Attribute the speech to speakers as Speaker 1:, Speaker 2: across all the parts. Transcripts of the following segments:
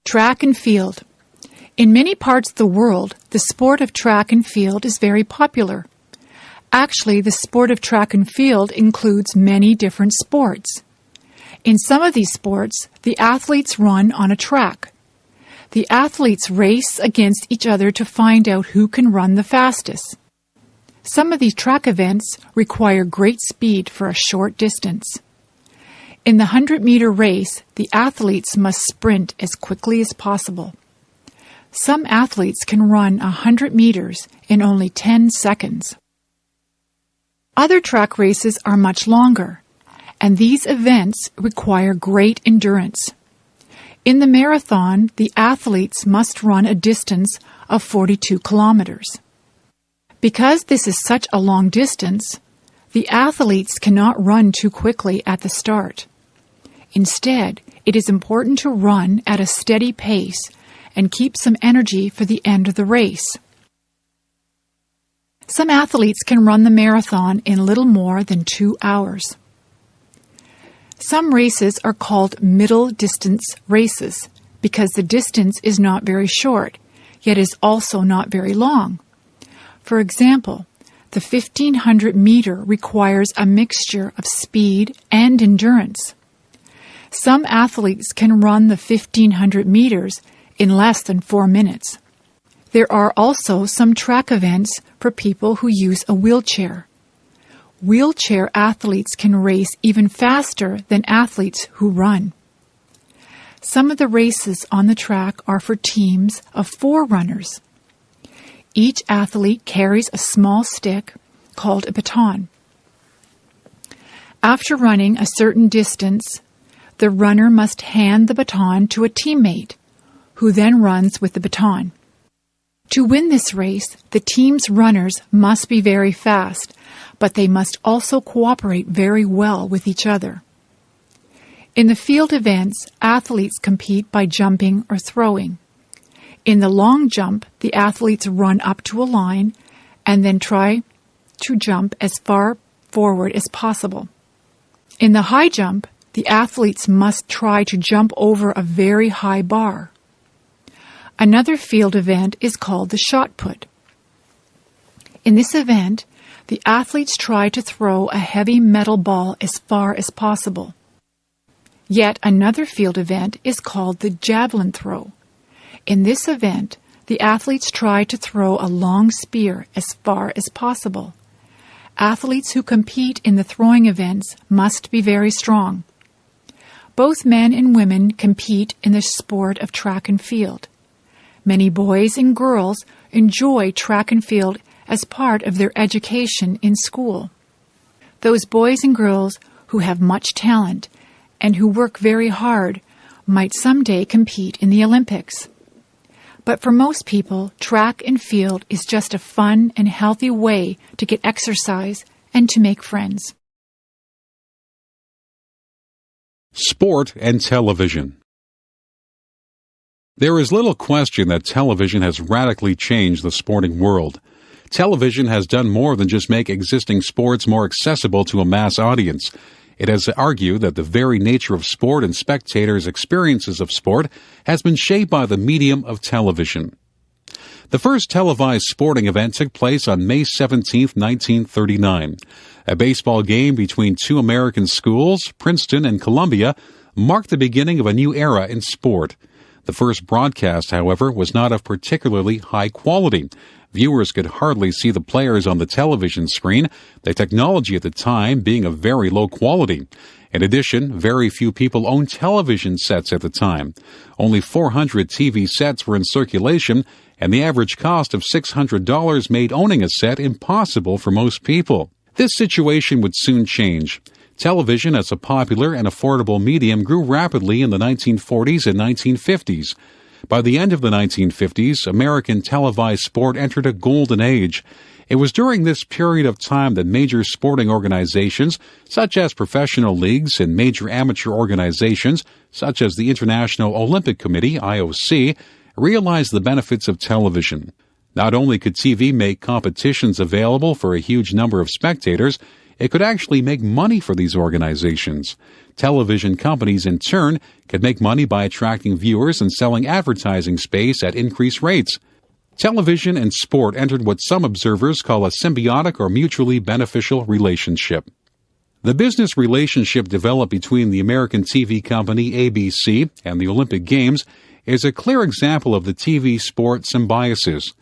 Speaker 1: Track and field. In many parts of the world, the sport of track and field is very popular. Actually, the sport of track and field includes many different sports. In some of these sports, the athletes run on a track. The athletes race against each other to find out who can run the fastest. Some of these track events require great speed for a short distance. In the 100-meter race, the athletes must sprint as quickly as possible. Some athletes can run 100 meters in only 10 seconds. Other track races are much longer, and these events require great endurance. In the marathon, the athletes must run a distance of 42 kilometers. Because this is such a long distance, the athletes cannot run too quickly at the start. Instead, it is important to run at a steady pace and keep some energy for the end of the race. Some athletes can run the marathon in little more than 2 hours. Some races are called middle distance races because the distance is not very short, yet is also not very long. For example, the 1500 meter requires a mixture of speed and endurance. Some athletes can run the 1500 meters in less than 4 minutes. There are also some track events for people who use a wheelchair. Wheelchair athletes can race even faster than athletes who run. Some of the races on the track are for teams of 4 runners. Each athlete carries a small stick called a baton. After running a certain distance, the runner must hand the baton to a teammate, who then runs with the baton. To win this race, the team's runners must be very fast, but they must also cooperate very well with each other. In the field events, athletes compete by jumping or throwing. In the long jump, the athletes run up to a line and then try to jump as far forward as possible. In the high jump, the athletes must try to jump over a very high bar. Another field event is called the shot put. In this event, the athletes try to throw a heavy metal ball as far as possible. Yet another field event is called the javelin throw. In this event, the athletes try to throw a long spear as far as possible. Athletes who compete in the throwing events must be very strong. Both men and women compete in the sport of track and field. Many boys and girls enjoy track and field as part of their education in school. Those boys and girls who have much talent and who work very hard might someday compete in the Olympics. But for most people, track and field is just a fun and healthy way to get exercise and to make friends.
Speaker 2: Sport and television. There is little question that television has radically changed the sporting world. Television has done more than just make existing sports more accessible to a mass audience. It has argued that the very nature of sport and spectators' experiences of sport has been shaped by the medium of television. The first televised sporting event took place on May 17, 1939. A baseball game between 2 American schools, Princeton and Columbia, marked the beginning of a new era in sport. The first broadcast, however, was not of particularly high quality. Viewers could hardly see the players on the television screen, the technology at the time being of very low quality. In addition, very few people owned television sets at the time. Only 400 TV sets were in circulation, and the average cost of $600 made owning a set impossible for most people. This situation would soon change. Television as a popular and affordable medium grew rapidly in the 1940s and 1950s. By the end of the 1950s, American televised sport entered a golden age. It was during this period of time that major sporting organizations, such as professional leagues, and major amateur organizations, such as the International Olympic Committee, IOC, realized the benefits of television. Not only could TV make competitions available for a huge number of spectators, it could actually make money for these organizations. Television companies, in turn, could make money by attracting viewers and selling advertising space at increased rates. Television and sport entered what some observers call a symbiotic or mutually beneficial relationship. The business relationship developed between the American TV company ABC and the Olympic Games is a clear example of the TV sport symbiosis.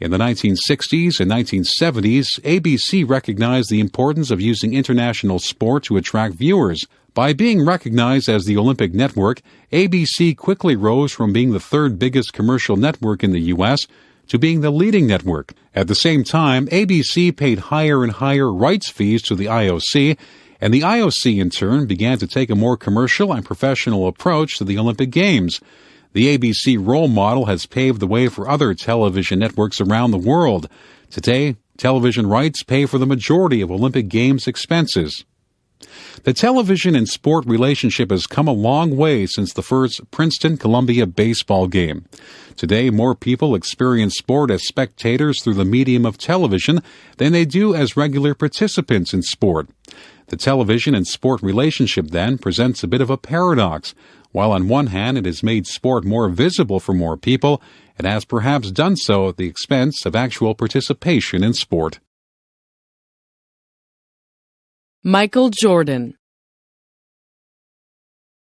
Speaker 2: In the 1960s and 1970s, ABC recognized the importance of using international sport to attract viewers. By being recognized as the Olympic network, ABC quickly rose from being the third biggest commercial network in the U.S. to being the leading network. At the same time, ABC paid higher and higher rights fees to the IOC, and the IOC in turn began to take a more commercial and professional approach to the Olympic Games. The ABC role model has paved the way for other television networks around the world. Today, television rights pay for the majority of Olympic Games expenses. The television and sport relationship has come a long way since the first Princeton-Columbia baseball game. Today, more people experience sport as spectators through the medium of television than they do as regular participants in sport. The television and sport relationship, then, presents a bit of a paradox. While on one hand it has made sport more visible for more people, it has perhaps done so at the expense of actual participation in sport.
Speaker 3: Michael Jordan.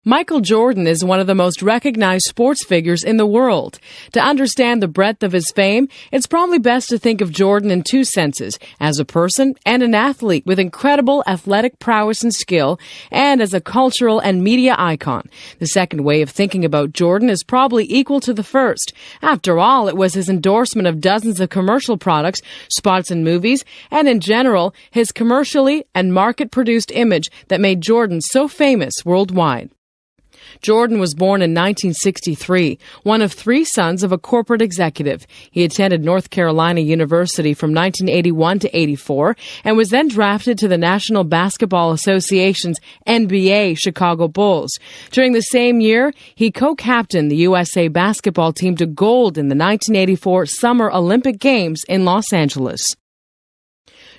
Speaker 3: Michael Jordan is one of the most recognized sports figures in the world. To understand the breadth of his fame, it's probably best to think of Jordan in two senses, as a person and an athlete with incredible athletic prowess and skill, and as a cultural and media icon. The second way of thinking about Jordan is probably equal to the first. After all, it was his endorsement of dozens of commercial products, spots in movies, and in general, his commercially and market-produced image that made Jordan so famous worldwide. Jordan was born in 1963, one of three sons of a corporate executive. He attended North Carolina University from 1981 to 84 and was then drafted to the National Basketball Association's NBA Chicago Bulls. During the same year, he co-captained the USA basketball team to gold in the 1984 Summer Olympic Games in Los Angeles.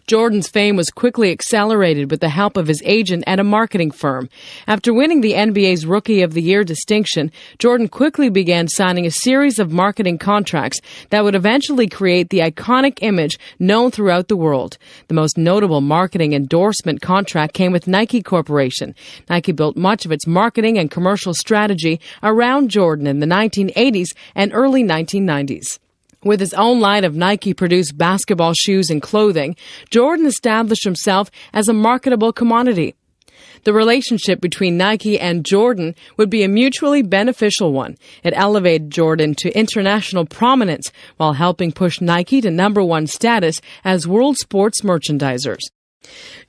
Speaker 3: Jordan's fame was quickly accelerated with the help of his agent and a marketing firm. After winning the NBA's Rookie of the Year distinction, Jordan quickly began signing a series of marketing contracts that would eventually create the iconic image known throughout the world. The most notable marketing endorsement contract came with Nike Corporation. Nike built much of its marketing and commercial strategy around Jordan in the 1980s and early 1990s. With his own line of Nike-produced basketball shoes and clothing, Jordan established himself as a marketable commodity. The relationship between Nike and Jordan would be a mutually beneficial one. It elevated Jordan to international prominence while helping push Nike to #1 status as world sports merchandisers.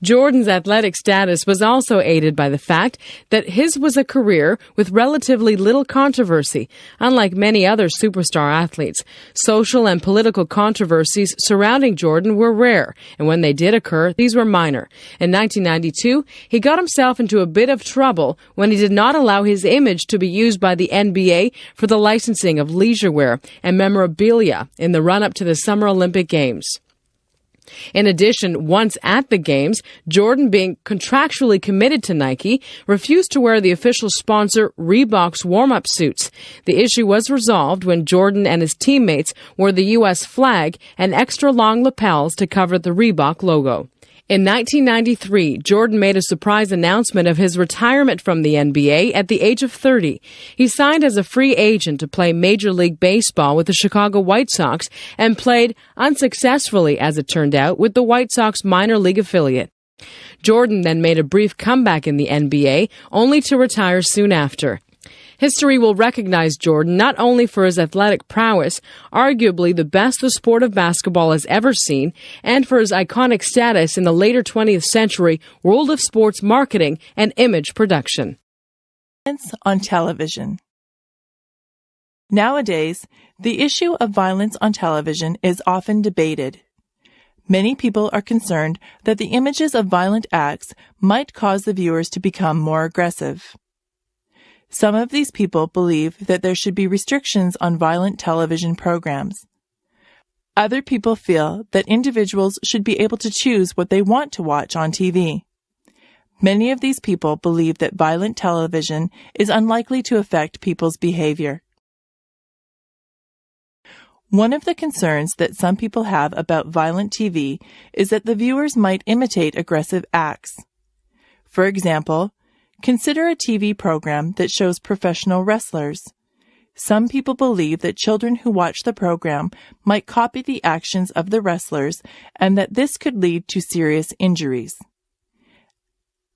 Speaker 3: Jordan's athletic status was also aided by the fact that his was a career with relatively little controversy. Unlike many other superstar athletes, social and political controversies surrounding Jordan were rare, and when they did occur, these were minor. In 1992, he got himself into a bit of trouble when he did not allow his image to be used by the NBA for the licensing of leisure wear and memorabilia in the run-up to the Summer Olympic Games. In addition, once at the Games, Jordan, being contractually committed to Nike, refused to wear the official sponsor Reebok's warm-up suits. The issue was resolved when Jordan and his teammates wore the U.S. flag and extra-long lapels to cover the Reebok logo. In 1993, Jordan made a surprise announcement of his retirement from the NBA at the age of 30. He signed as a free agent to play Major League Baseball with the Chicago White Sox and played unsuccessfully, as it turned out, with the White Sox minor league affiliate. Jordan then made a brief comeback in the NBA, only to retire soon after. History will recognize Jordan not only for his athletic prowess, arguably the best the sport of basketball has ever seen, and for his iconic status in the later 20th century world of sports marketing and image production.
Speaker 4: On television. Nowadays, the issue of violence on television is often debated. Many people are concerned that the images of violent acts might cause the viewers to become more aggressive. Some of these people believe that there should be restrictions on violent television programs. Other people feel that individuals should be able to choose what they want to watch on TV. Many of these people believe that violent television is unlikely to affect people's behavior. One of the concerns that some people have about violent TV is that the viewers might imitate aggressive acts. For example, consider a TV program that shows professional wrestlers. Some people believe that children who watch the program might copy the actions of the wrestlers and that this could lead to serious injuries.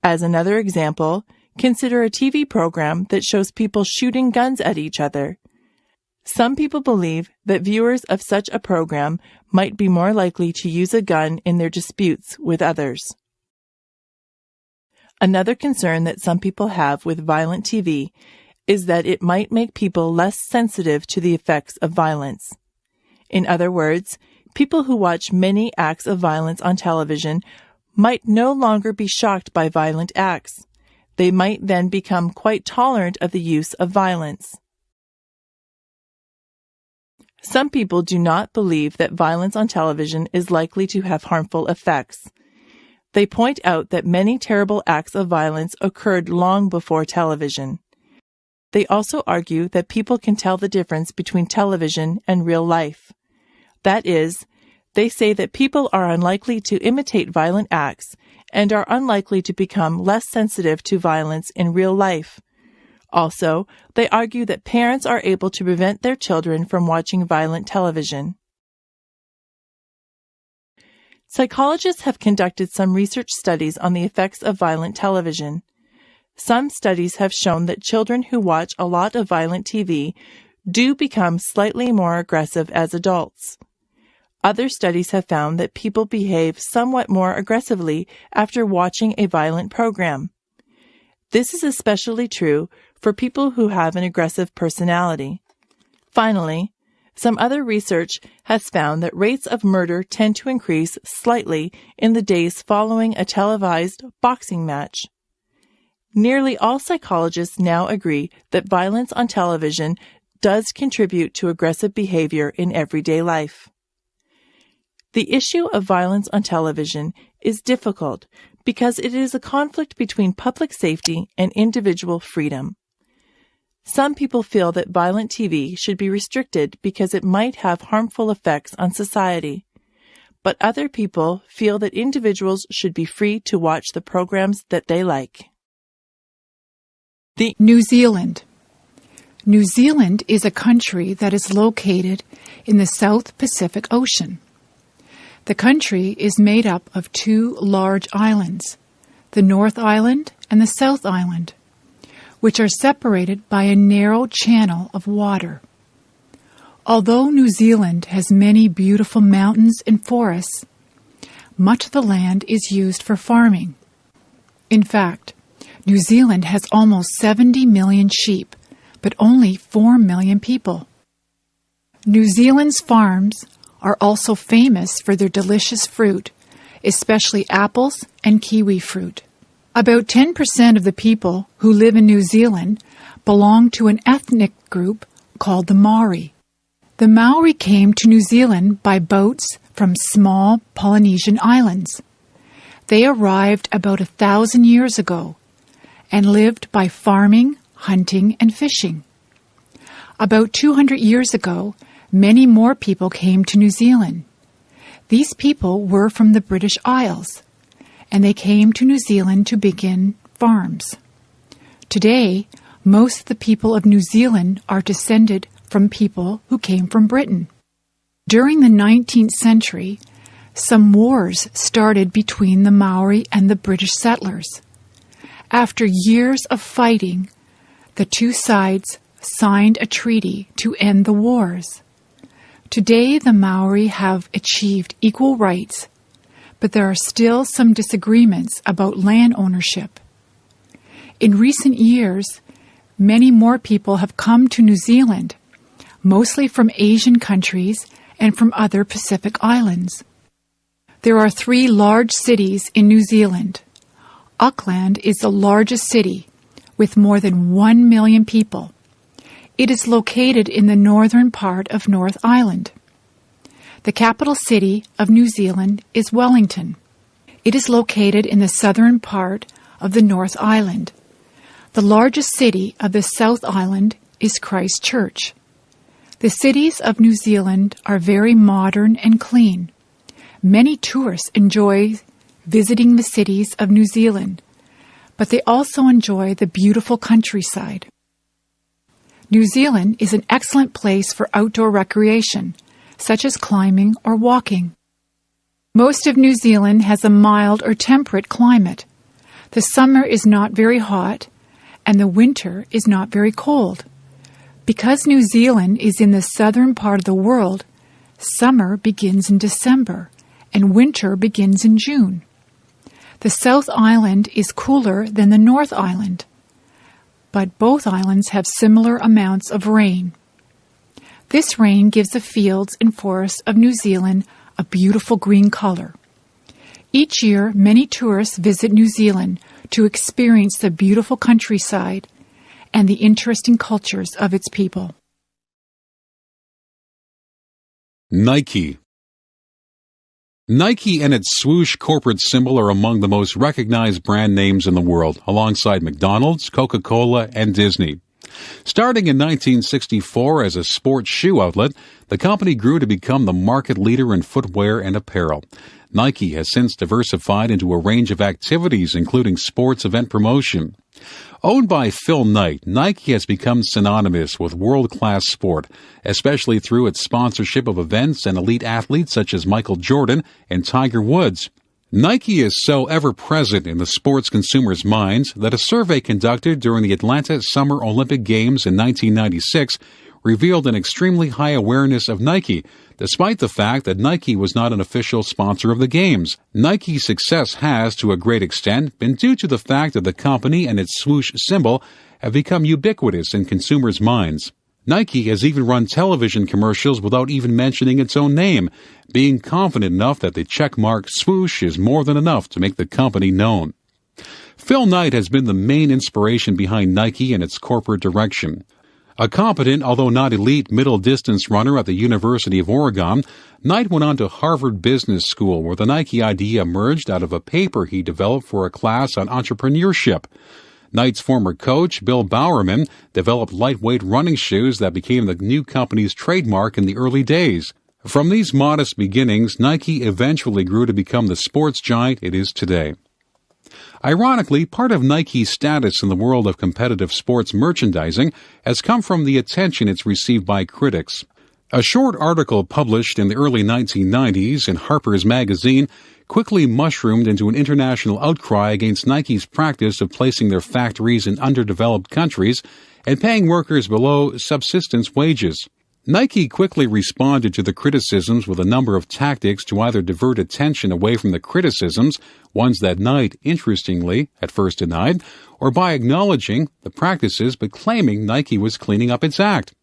Speaker 4: As another example, consider a TV program that shows people shooting guns at each other. Some people believe that viewers of such a program might be more likely to use a gun in their disputes with others. Another concern that some people have with violent TV is that it might make people less sensitive to the effects of violence. In other words, people who watch many acts of violence on television might no longer be shocked by violent acts. They might then become quite tolerant of the use of violence. Some people do not believe that violence on television is likely to have harmful effects. They point out that many terrible acts of violence occurred long before television. They also argue that people can tell the difference between television and real life. That is, they say that people are unlikely to imitate violent acts and are unlikely to become less sensitive to violence in real life. Also, they argue that parents are able to prevent their children from watching violent television. Psychologists have conducted some research studies on the effects of violent television. Some studies have shown that children who watch a lot of violent TV do become slightly more aggressive as adults. Other studies have found that people behave somewhat more aggressively after watching a violent program. This is especially true for people who have an aggressive personality. Finally, some other research has found that rates of murder tend to increase slightly in the days following a televised boxing match. Nearly all psychologists now agree that violence on television does contribute to aggressive behavior in everyday life. The issue of violence on television is difficult because it is a conflict between public safety and individual freedom. Some people feel that violent TV should be restricted because it might have harmful effects on society. But other people feel that individuals should be free to watch the programs that they like.
Speaker 1: New Zealand. New Zealand is a country that is located in the South Pacific Ocean. The country is made up of two large islands, the North Island and the South Island, which are separated by a narrow channel of water. Although New Zealand has many beautiful mountains and forests, much of the land is used for farming. In fact, New Zealand has almost 70 million sheep, but only 4 million people. New Zealand's farms are also famous for their delicious fruit, especially apples and kiwi fruit. About 10% of the people who live in New Zealand belong to an ethnic group called the Maori. The Maori came to New Zealand by boats from small Polynesian islands. They arrived about 1,000 years ago and lived by farming, hunting, and fishing. About 200 years ago, many more people came to New Zealand. These people were from the British Isles, and they came to New Zealand to begin farms. Today, most of the people of New Zealand are descended from people who came from Britain. During the 19th century, some wars started between the Maori and the British settlers. After years of fighting, the two sides signed a treaty to end the wars. Today, the Maori have achieved equal rights, but there are still some disagreements about land ownership. In recent years, many more people have come to New Zealand, mostly from Asian countries and from other Pacific islands. There are 3 large cities in New Zealand. Auckland is the largest city, with more than 1 million people. It is located in the northern part of North Island. The capital city of New Zealand is Wellington. It is located in the southern part of the North Island. The largest city of the South Island is Christchurch. The cities of New Zealand are very modern and clean. Many tourists enjoy visiting the cities of New Zealand, but they also enjoy the beautiful countryside. New Zealand is an excellent place for outdoor recreation, such as climbing or walking. Most of New Zealand has a mild or temperate climate. The summer is not very hot, and the winter is not very cold. Because New Zealand is in the southern part of the world, summer begins in December, and winter begins in June. The South Island is cooler than the North Island, but both islands have similar amounts of rain. This rain gives the fields and forests of New Zealand a beautiful green color. Each year, many tourists visit New Zealand to experience the beautiful countryside and the interesting cultures of its people.
Speaker 2: Nike. Nike and its swoosh corporate symbol are among the most recognized brand names in the world, alongside McDonald's, Coca-Cola, and Disney. Starting in 1964 as a sports shoe outlet, the company grew to become the market leader in footwear and apparel. Nike has since diversified into a range of activities, including sports event promotion. Owned by Phil Knight, Nike has become synonymous with world-class sport, especially through its sponsorship of events and elite athletes such as Michael Jordan and Tiger Woods. Nike is so ever-present in the sports consumers' minds that a survey conducted during the Atlanta Summer Olympic Games in 1996 revealed an extremely high awareness of Nike, despite the fact that Nike was not an official sponsor of the Games. Nike's success has, to a great extent, been due to the fact that the company and its swoosh symbol have become ubiquitous in consumers' minds. Nike has even run television commercials without even mentioning its own name, being confident enough that the checkmark swoosh is more than enough to make the company known. Phil Knight has been the main inspiration behind Nike and its corporate direction. A competent, although not elite, middle-distance runner at the University of Oregon, Knight went on to Harvard Business School, where the Nike idea emerged out of a paper he developed for a class on entrepreneurship. Knight's former coach, Bill Bowerman, developed lightweight running shoes that became the new company's trademark in the early days. From these modest beginnings, Nike eventually grew to become the sports giant it is today. Ironically, part of Nike's status in the world of competitive sports merchandising has come from the attention it's received by critics. A short article published in the early 1990s in Harper's Magazine quickly mushroomed into an international outcry against Nike's practice of placing their factories in underdeveloped countries and paying workers below subsistence wages. Nike quickly responded to the criticisms with a number of tactics to either divert attention away from the criticisms, ones that Knight, interestingly, at first denied, or by acknowledging the practices but claiming Nike was cleaning up its act.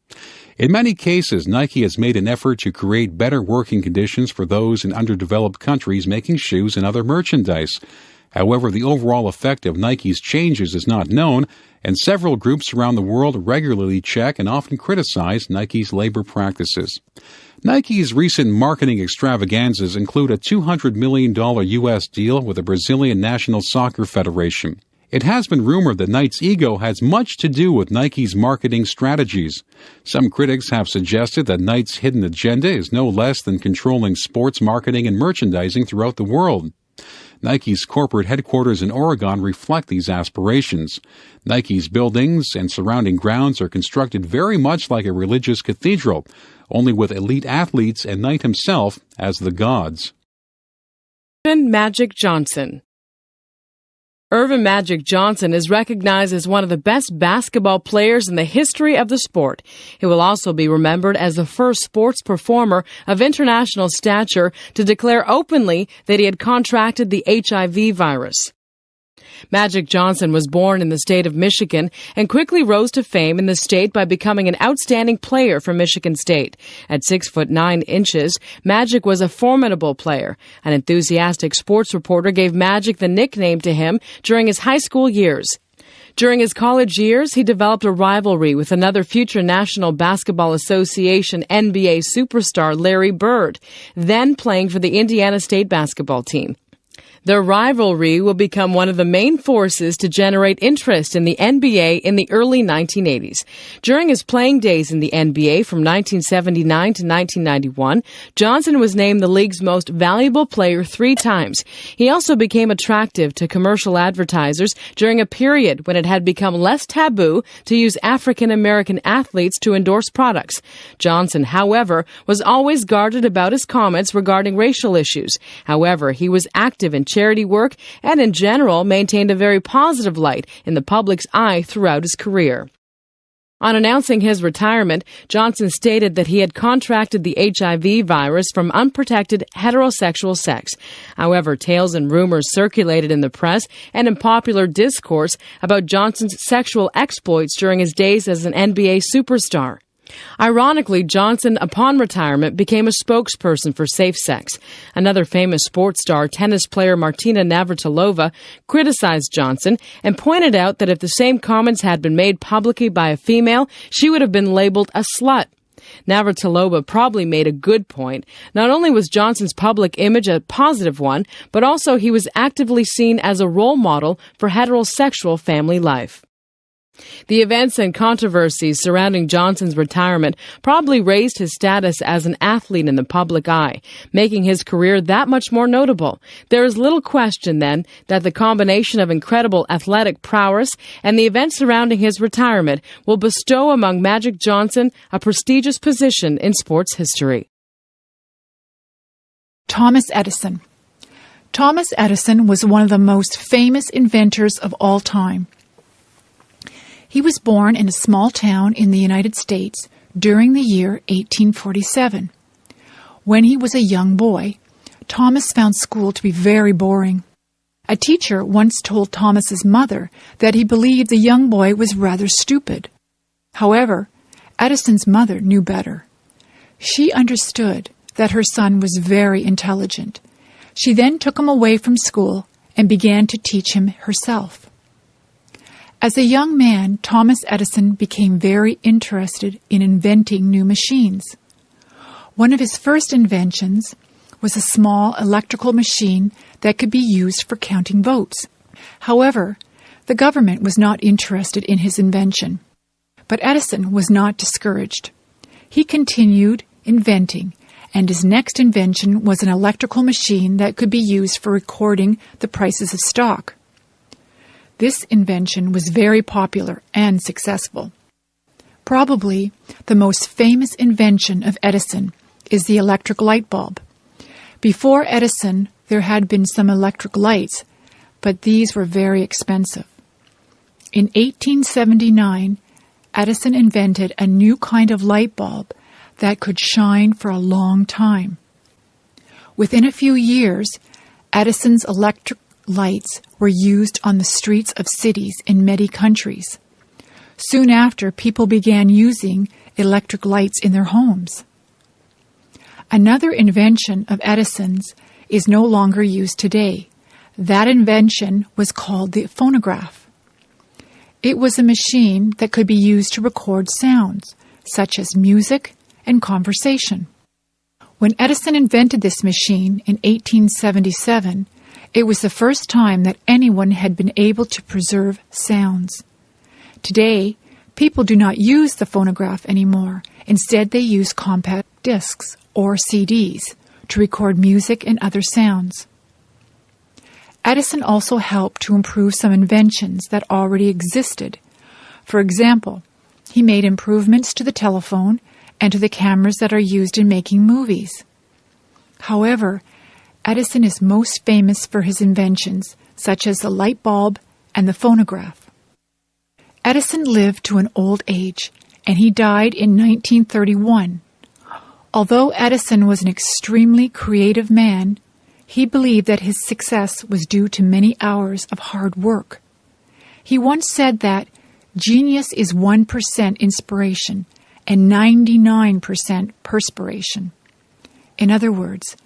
Speaker 2: In many cases, Nike has made an effort to create better working conditions for those in underdeveloped countries making shoes and other merchandise. However, the overall effect of Nike's changes is not known, and several groups around the world regularly check and often criticize Nike's labor practices. Nike's recent marketing extravaganzas include a $200 million U.S. deal with the Brazilian National Soccer Federation. It has been rumored that Knight's ego has much to do with Nike's marketing strategies. Some critics have suggested that Knight's hidden agenda is no less than controlling sports marketing and merchandising throughout the world. Nike's corporate headquarters in Oregon reflect these aspirations. Nike's buildings and surrounding grounds are constructed very much like a religious cathedral, only with elite athletes and Knight himself as the gods.
Speaker 3: Earvin Magic Johnson. Earvin Magic Johnson is recognized as one of the best basketball players in the history of the sport. He will also be remembered as the first sports performer of international stature to declare openly that he had contracted the HIV virus. Magic Johnson was born in the state of Michigan and quickly rose to fame in the state by becoming an outstanding player for Michigan State. At 6'9", Magic was a formidable player. An enthusiastic sports reporter gave Magic the nickname to him during his high school years. During his college years, he developed a rivalry with another future National Basketball Association NBA superstar Larry Bird, then playing for the Indiana State basketball team. Their rivalry will become one of the main forces to generate interest in the NBA in the early 1980s. During his playing days in the NBA from 1979 to 1991, Johnson was named the league's most valuable player 3 times. He also became attractive to commercial advertisers during a period when it had become less taboo to use African-American athletes to endorse products. Johnson, however, was always guarded about his comments regarding racial issues. However, he was active in charity work and in general maintained a very positive light in the public's eye throughout his career. On announcing his retirement, Johnson stated that he had contracted the HIV virus from unprotected heterosexual sex. However, tales and rumors circulated in the press and in popular discourse about Johnson's sexual exploits during his days as an NBA superstar. Ironically, Johnson, upon retirement, became a spokesperson for safe sex. Another famous sports star, tennis player Martina Navratilova, criticized Johnson and pointed out that if the same comments had been made publicly by a female, she would have been labeled a slut. Navratilova probably made a good point. Not only was Johnson's public image a positive one, but also he was actively seen as a role model for heterosexual family life. The events and controversies surrounding Johnson's retirement probably raised his status as an athlete in the public eye, making his career that much more notable. There is little question, then, that the combination of incredible athletic prowess and the events surrounding his retirement will bestow among Magic Johnson a prestigious position in sports history.
Speaker 1: Thomas Edison. Thomas Edison was one of the most famous inventors of all time. He was born in a small town in the United States during the year 1847. When he was a young boy, Thomas found school to be very boring. A teacher once told Thomas's mother that he believed the young boy was rather stupid. However, Edison's mother knew better. She understood that her son was very intelligent. She then took him away from school and began to teach him herself. As a young man, Thomas Edison became very interested in inventing new machines. One of his first inventions was a small electrical machine that could be used for counting votes. However, the government was not interested in his invention. But Edison was not discouraged. He continued inventing, and his next invention was an electrical machine that could be used for recording the prices of stock. This invention was very popular and successful. Probably the most famous invention of Edison is the electric light bulb. Before Edison, there had been some electric lights, but these were very expensive. In 1879, Edison invented a new kind of light bulb that could shine for a long time. Within a few years, Edison's electric lights were used on the streets of cities in many countries. Soon after, people began using electric lights in their homes. Another invention of Edison's is no longer used today. That invention was called the phonograph. It was a machine that could be used to record sounds, such as music and conversation. When Edison invented this machine in 1877, it was the first time that anyone had been able to preserve sounds. Today, people do not use the phonograph anymore. Instead, they use compact discs or CDs to record music and other sounds. Edison also helped to improve some inventions that already existed. For example, he made improvements to the telephone and to the cameras that are used in making movies. However, Edison is most famous for his inventions, such as the light bulb and the phonograph. Edison lived to an old age, and he died in 1931. Although Edison was an extremely creative man, he believed that his success was due to many hours of hard work. He once said that genius is 1% inspiration and 99% perspiration. In other words,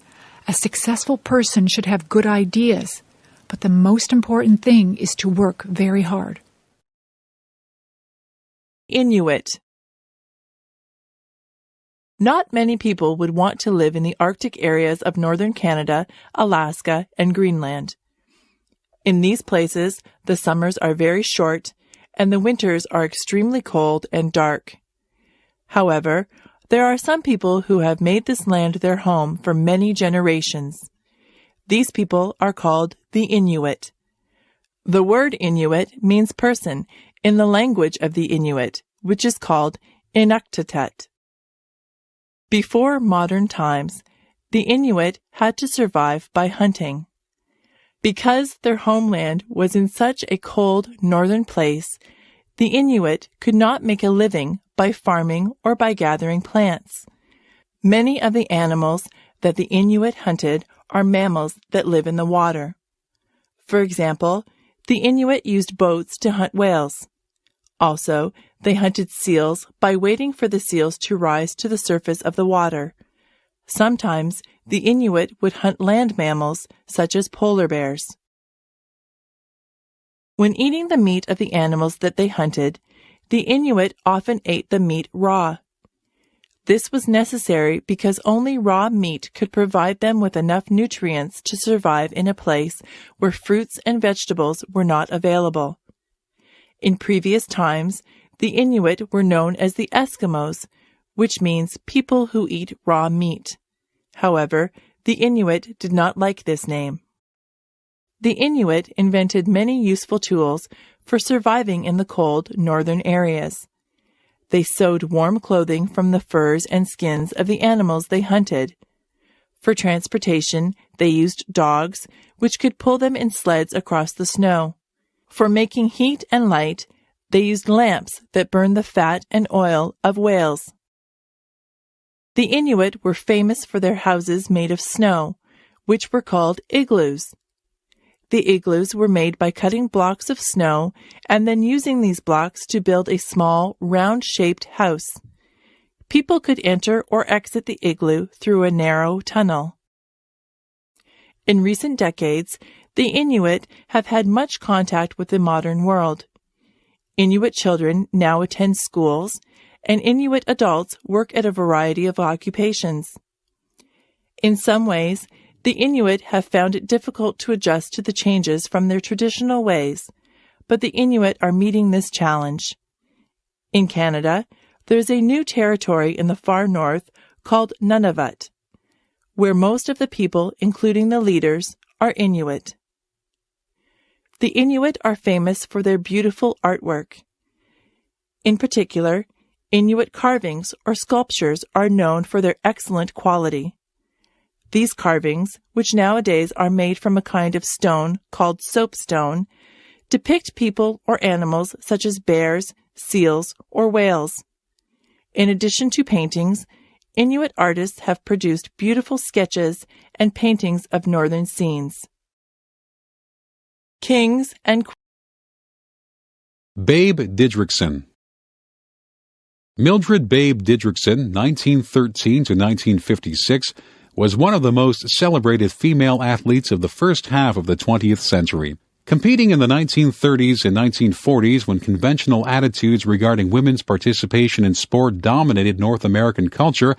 Speaker 1: a successful person should have good ideas, but the most important thing is to work very hard.
Speaker 4: Inuit. Not many people would want to live in the Arctic areas of northern Canada, Alaska, and Greenland. In these places, the summers are very short, and the winters are extremely cold and dark. However, there are some people who have made this land their home for many generations. These people are called the Inuit. The word Inuit means person in the language of the Inuit, which is called Inuktitut. Before modern times, the Inuit had to survive by hunting. Because their homeland was in such a cold northern place, the Inuit could not make a living by farming or by gathering plants. Many of the animals that the Inuit hunted are mammals that live in the water. For example, the Inuit used boats to hunt whales. Also, they hunted seals by waiting for the seals to rise to the surface of the water. Sometimes, the Inuit would hunt land mammals such as polar bears. When eating the meat of the animals that they hunted, the Inuit often ate the meat raw. This was necessary because only raw meat could provide them with enough nutrients to survive in a place where fruits and vegetables were not available. In previous times, the Inuit were known as the Eskimos, which means people who eat raw meat. However, the Inuit did not like this name. The Inuit invented many useful tools for surviving in the cold northern areas. They sewed warm clothing from the furs and skins of the animals they hunted. For transportation, they used dogs, which could pull them in sleds across the snow. For making heat and light, they used lamps that burned the fat and oil of whales. The Inuit were famous for their houses made of snow, which were called igloos. The igloos were made by cutting blocks of snow and then using these blocks to build a small, round-shaped house. People could enter or exit the igloo through a narrow tunnel. In recent decades, the Inuit have had much contact with the modern world. Inuit children now attend schools, and Inuit adults work at a variety of occupations. In some ways, the Inuit have found it difficult to adjust to the changes from their traditional ways, but the Inuit are meeting this challenge. In Canada, there is a new territory in the far north called Nunavut, where most of the people, including the leaders, are Inuit. The Inuit are famous for their beautiful artwork. In particular, Inuit carvings or sculptures are known for their excellent quality. These carvings, which nowadays are made from a kind of stone called soapstone, depict people or animals such as bears, seals, or whales. In addition to paintings, Inuit artists have produced beautiful sketches and paintings of northern scenes. Kings and
Speaker 2: Babe Didrikson. Mildred Babe Didrikson, 1913 to 1956, was one of the most celebrated female athletes of the first half of the 20th century. Competing in the 1930s and 1940s when conventional attitudes regarding women's participation in sport dominated North American culture,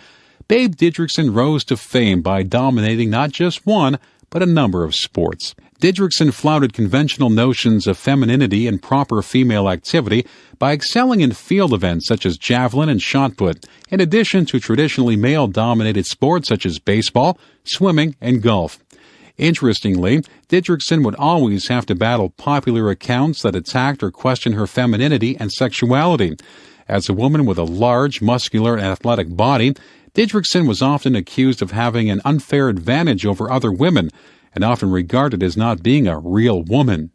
Speaker 2: Babe Didrikson rose to fame by dominating not just one, but a number of sports. Didrikson flouted conventional notions of femininity and proper female activity by excelling in field events such as javelin and shot put, in addition to traditionally male-dominated sports such as baseball, swimming, and golf. Interestingly, Didrikson would always have to battle popular accounts that attacked or questioned her femininity and sexuality. As a woman with a large, muscular, and athletic body, Didrikson was often accused of having an unfair advantage over other women, and often regarded as not being a real woman.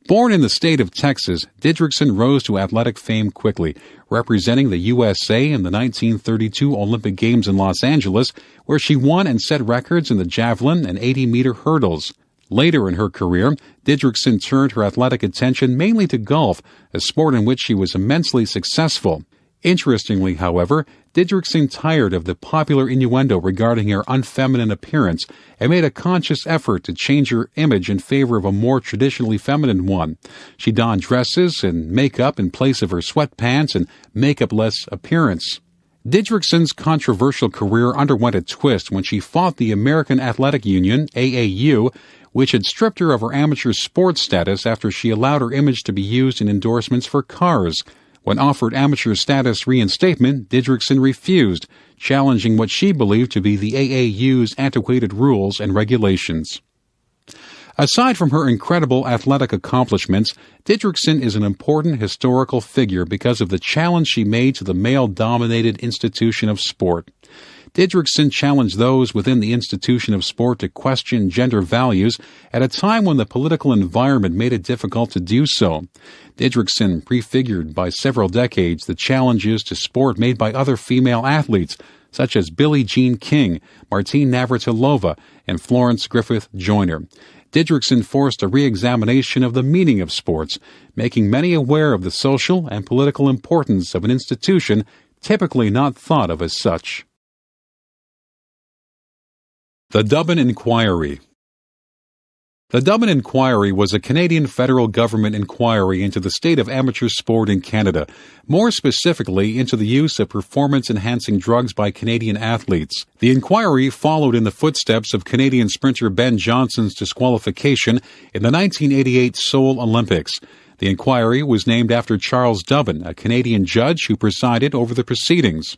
Speaker 2: Born in the state of Texas, Didrikson rose to athletic fame quickly, representing the USA in the 1932 Olympic Games in Los Angeles, where she won and set records in the javelin and 80-meter hurdles. Later in her career, Didrikson turned her athletic attention mainly to golf, a sport in which she was immensely successful. Interestingly, however, Didrikson tired of the popular innuendo regarding her unfeminine appearance and made a conscious effort to change her image in favor of a more traditionally feminine one. She donned dresses and makeup in place of her sweatpants and makeup-less appearance. Didrikson's controversial career underwent a twist when she fought the American Athletic Union, AAU, which had stripped her of her amateur sports status after she allowed her image to be used in endorsements for cars. When offered amateur status reinstatement, Didrikson refused, challenging what she believed to be the AAU's antiquated rules and regulations. Aside from her incredible athletic accomplishments, Didrikson is an important historical figure because of the challenge she made to the male-dominated institution of sport. Didrikson challenged those within the institution of sport to question gender values at a time when the political environment made it difficult to do so. Didrikson prefigured by several decades the challenges to sport made by other female athletes, such as Billie Jean King, Martine Navratilova, and Florence Griffith Joyner. Didrikson forced a re-examination of the meaning of sports, making many aware of the social and political importance of an institution typically not thought of as such. The Dubbin Inquiry. The Dubbin Inquiry was a Canadian federal government inquiry into the state of amateur sport in Canada, more specifically into the use of performance-enhancing drugs by Canadian athletes. The inquiry followed in the footsteps of Canadian sprinter Ben Johnson's disqualification in the 1988 Seoul Olympics. The inquiry was named after Charles Dubbin, a Canadian judge who presided over the proceedings.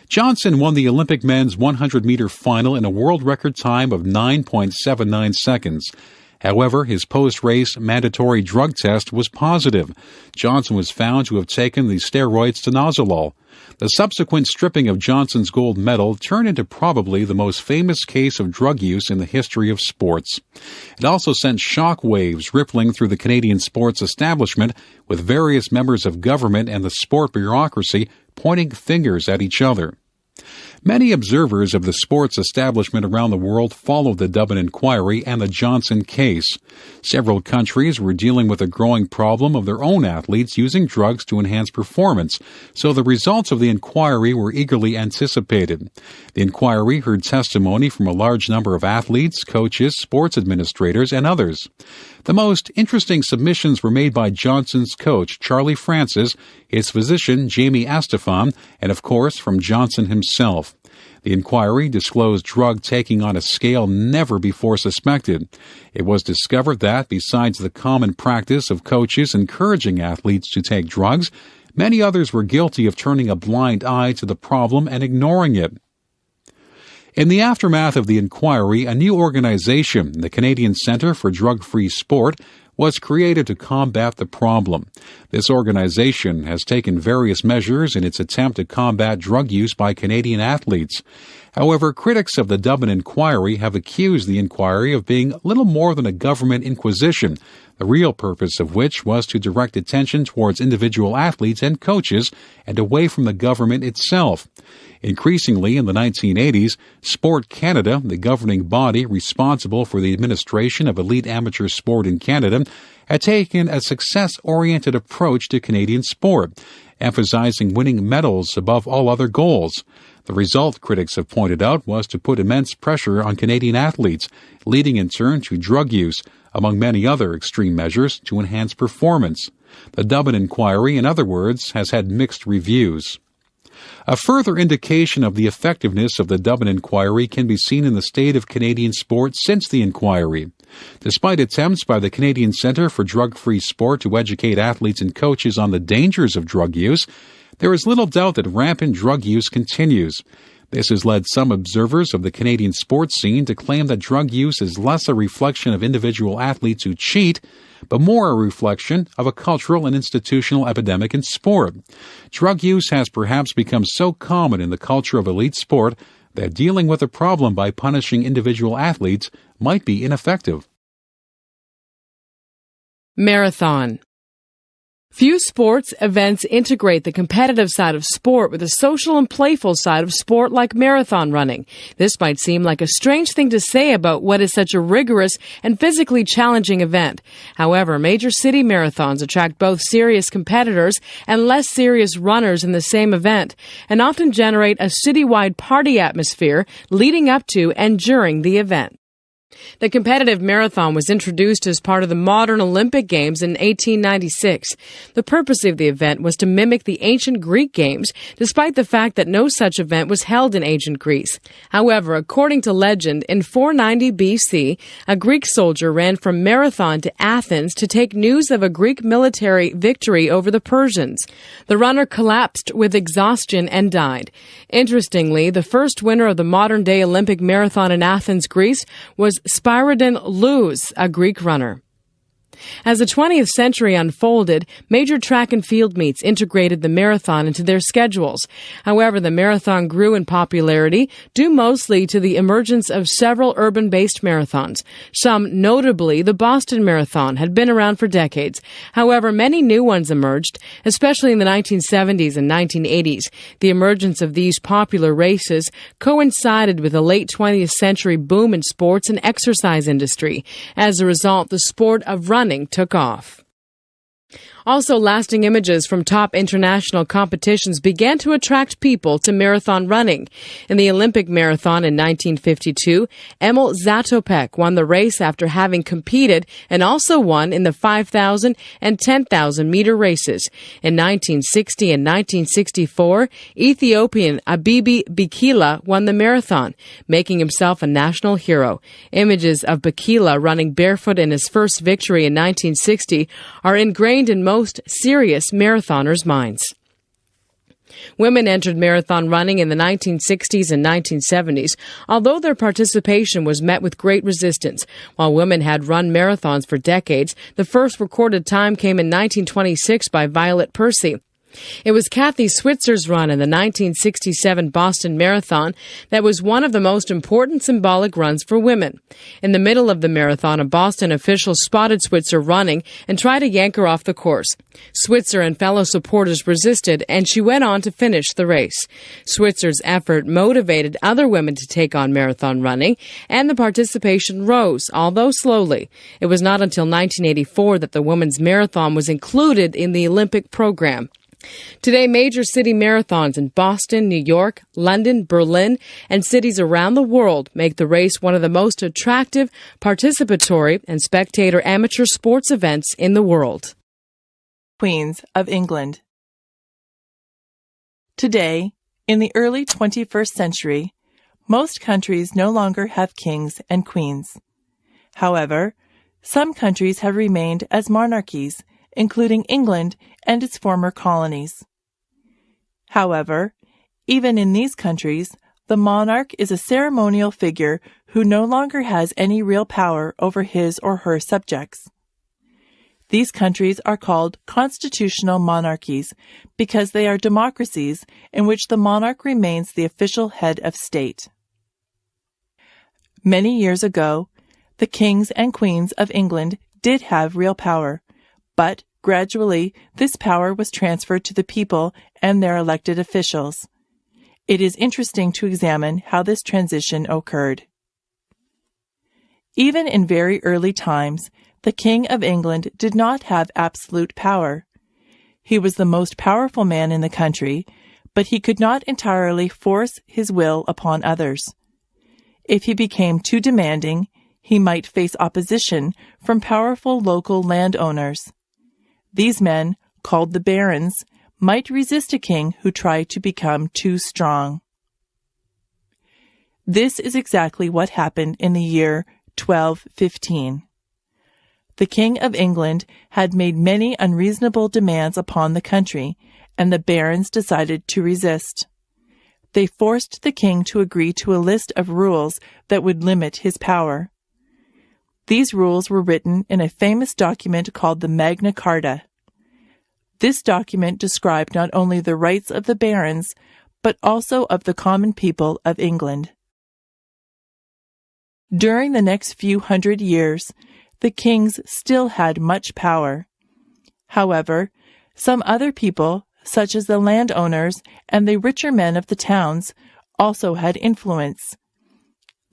Speaker 2: Johnson won the Olympic men's 100-meter final in a world record time of 9.79 seconds. However, his post-race mandatory drug test was positive. Johnson was found to have taken the steroid stanozolol. The subsequent stripping of Johnson's gold medal turned into probably the most famous case of drug use in the history of sports. It also sent shock waves rippling through the Canadian sports establishment, with various members of government and the sport bureaucracy pointing fingers at each other. Many observers of the sports establishment around the world followed the Dubbin Inquiry and the Johnson case. Several countries were dealing with a growing problem of their own athletes using drugs to enhance performance, so the results of the inquiry were eagerly anticipated. The inquiry heard testimony from a large number of athletes, coaches, sports administrators, and others. The most interesting submissions were made by Johnson's coach, Charlie Francis, his physician, Jamie Astafan, and of course from Johnson himself. The inquiry disclosed drug taking on a scale never before suspected. It was discovered that, besides the common practice of coaches encouraging athletes to take drugs, many others were guilty of turning a blind eye to the problem and ignoring it. In the aftermath of the inquiry, a new organization, the Canadian Centre for Drug-Free Sport, was created to combat the problem. This organization has taken various measures in its attempt to combat drug use by Canadian athletes. However, critics of the Dubbin Inquiry have accused the inquiry of being little more than a government inquisition, the real purpose of which was to direct attention towards individual athletes and coaches and away from the government itself. Increasingly, in the 1980s, Sport Canada, the governing body responsible for the administration of elite amateur sport in Canada, had taken a success-oriented approach to Canadian sport, emphasizing winning medals above all other goals. The result, critics have pointed out, was to put immense pressure on Canadian athletes, leading in turn to drug use, among many other extreme measures, to enhance performance. The Dubbin Inquiry, in other words, has had mixed reviews. A further indication of the effectiveness of the Dubbin Inquiry can be seen in the state of Canadian sport since the inquiry. Despite attempts by the Canadian Centre for Drug-Free Sport to educate athletes and coaches on the dangers of drug use, there is little doubt that rampant drug use continues. This has led some observers of the Canadian sports scene to claim that drug use is less a reflection of individual athletes who cheat, but more a reflection of a cultural and institutional epidemic in sport. Drug use has perhaps become so common in the culture of elite sport that dealing with the problem by punishing individual athletes might be ineffective.
Speaker 3: Marathon. Few sports events integrate the competitive side of sport with the social and playful side of sport like marathon running. This might seem like a strange thing to say about what is such a rigorous and physically challenging event. However, major city marathons attract both serious competitors and less serious runners in the same event, and often generate a citywide party atmosphere leading up to and during the event. The competitive marathon was introduced as part of the modern Olympic Games in 1896. The purpose of the event was to mimic the ancient Greek Games, despite the fact that no such event was held in ancient Greece. However, according to legend, in 490 BC, a Greek soldier ran from Marathon to Athens to take news of a Greek military victory over the Persians. The runner collapsed with exhaustion and died. Interestingly, the first winner of the modern-day Olympic marathon in Athens, Greece, was Spyridon Lous, a Greek runner. As the 20th century unfolded, major track and field meets integrated the marathon into their schedules. However, the marathon grew in popularity due mostly to the emergence of several urban-based marathons. Some, notably the Boston Marathon, had been around for decades. However, many new ones emerged, especially in the 1970s and 1980s. The emergence of these popular races coincided with the late 20th century boom in sports and exercise industry. As a result, the sport of running took off. Also, lasting images from top international competitions began to attract people to marathon running. In the Olympic marathon in 1952, Emil Zatopek won the race after having competed and also won in the 5,000 and 10,000 meter races. In 1960 and 1964, Ethiopian Abibi Bikila won the marathon, making himself a national hero. Images of Bikila running barefoot in his first victory in 1960 are ingrained in most serious marathoners' minds. Women entered marathon running in the 1960s and 1970s, although their participation was met with great resistance. While women had run marathons for decades, the first recorded time came in 1926 by Violet Percy. It was Kathy Switzer's run in the 1967 Boston Marathon that was one of the most important symbolic runs for women. In the middle of the marathon, a Boston official spotted Switzer running and tried to yank her off the course. Switzer and fellow supporters resisted, and she went on to finish the race. Switzer's effort motivated other women to take on marathon running, and the participation rose, although slowly. It was not until 1984 that the women's marathon was included in the Olympic program. Today, major city marathons in Boston, New York, London, Berlin, and cities around the world make the race one of the most attractive, participatory, and spectator amateur sports events in the world.
Speaker 4: Queens of England. Today, in the early 21st century, most countries no longer have kings and queens. However, some countries have remained as monarchies, including England and its former colonies. However, even in these countries, the monarch is a ceremonial figure who no longer has any real power over his or her subjects. These countries are called constitutional monarchies because they are democracies in which the monarch remains the official head of state. Many years ago, the kings and queens of England did have real power, but gradually this power was transferred to the people and their elected officials. It is interesting to examine how this transition occurred. Even in very early times, the King of England did not have absolute power. He was the most powerful man in the country, but he could not entirely force his will upon others. If he became too demanding, he might face opposition from powerful local landowners. These men, called the barons, might resist a king who tried to become too strong. This is exactly what happened in the year 1215. The King of England had made many unreasonable demands upon the country, and the barons decided to resist. They forced the king to agree to a list of rules that would limit his power. These rules were written in a famous document called the Magna Carta. This document described not only the rights of the barons, but also of the common people of England. During the next few hundred years, the kings still had much power. However, Some other people, such as the landowners and the richer men of the towns, also had influence.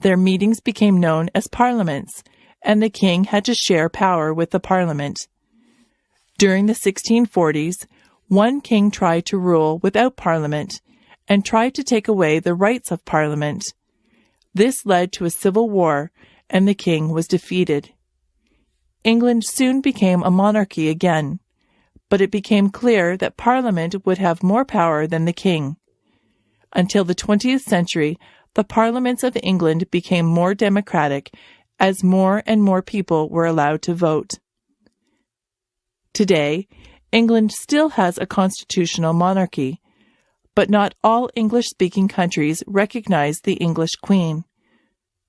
Speaker 4: Their meetings became known as parliaments, and the king had to share power with the parliament. During the 1640s, one king tried to rule without parliament and tried to take away the rights of parliament. This led to a civil war, and the king was defeated. England soon became a monarchy again, but it became clear that Parliament would have more power than the king. Until the 20th century, the parliaments of England became more democratic as more and more people were allowed to vote. Today, England still has a constitutional monarchy, but not all English-speaking countries recognize the English Queen.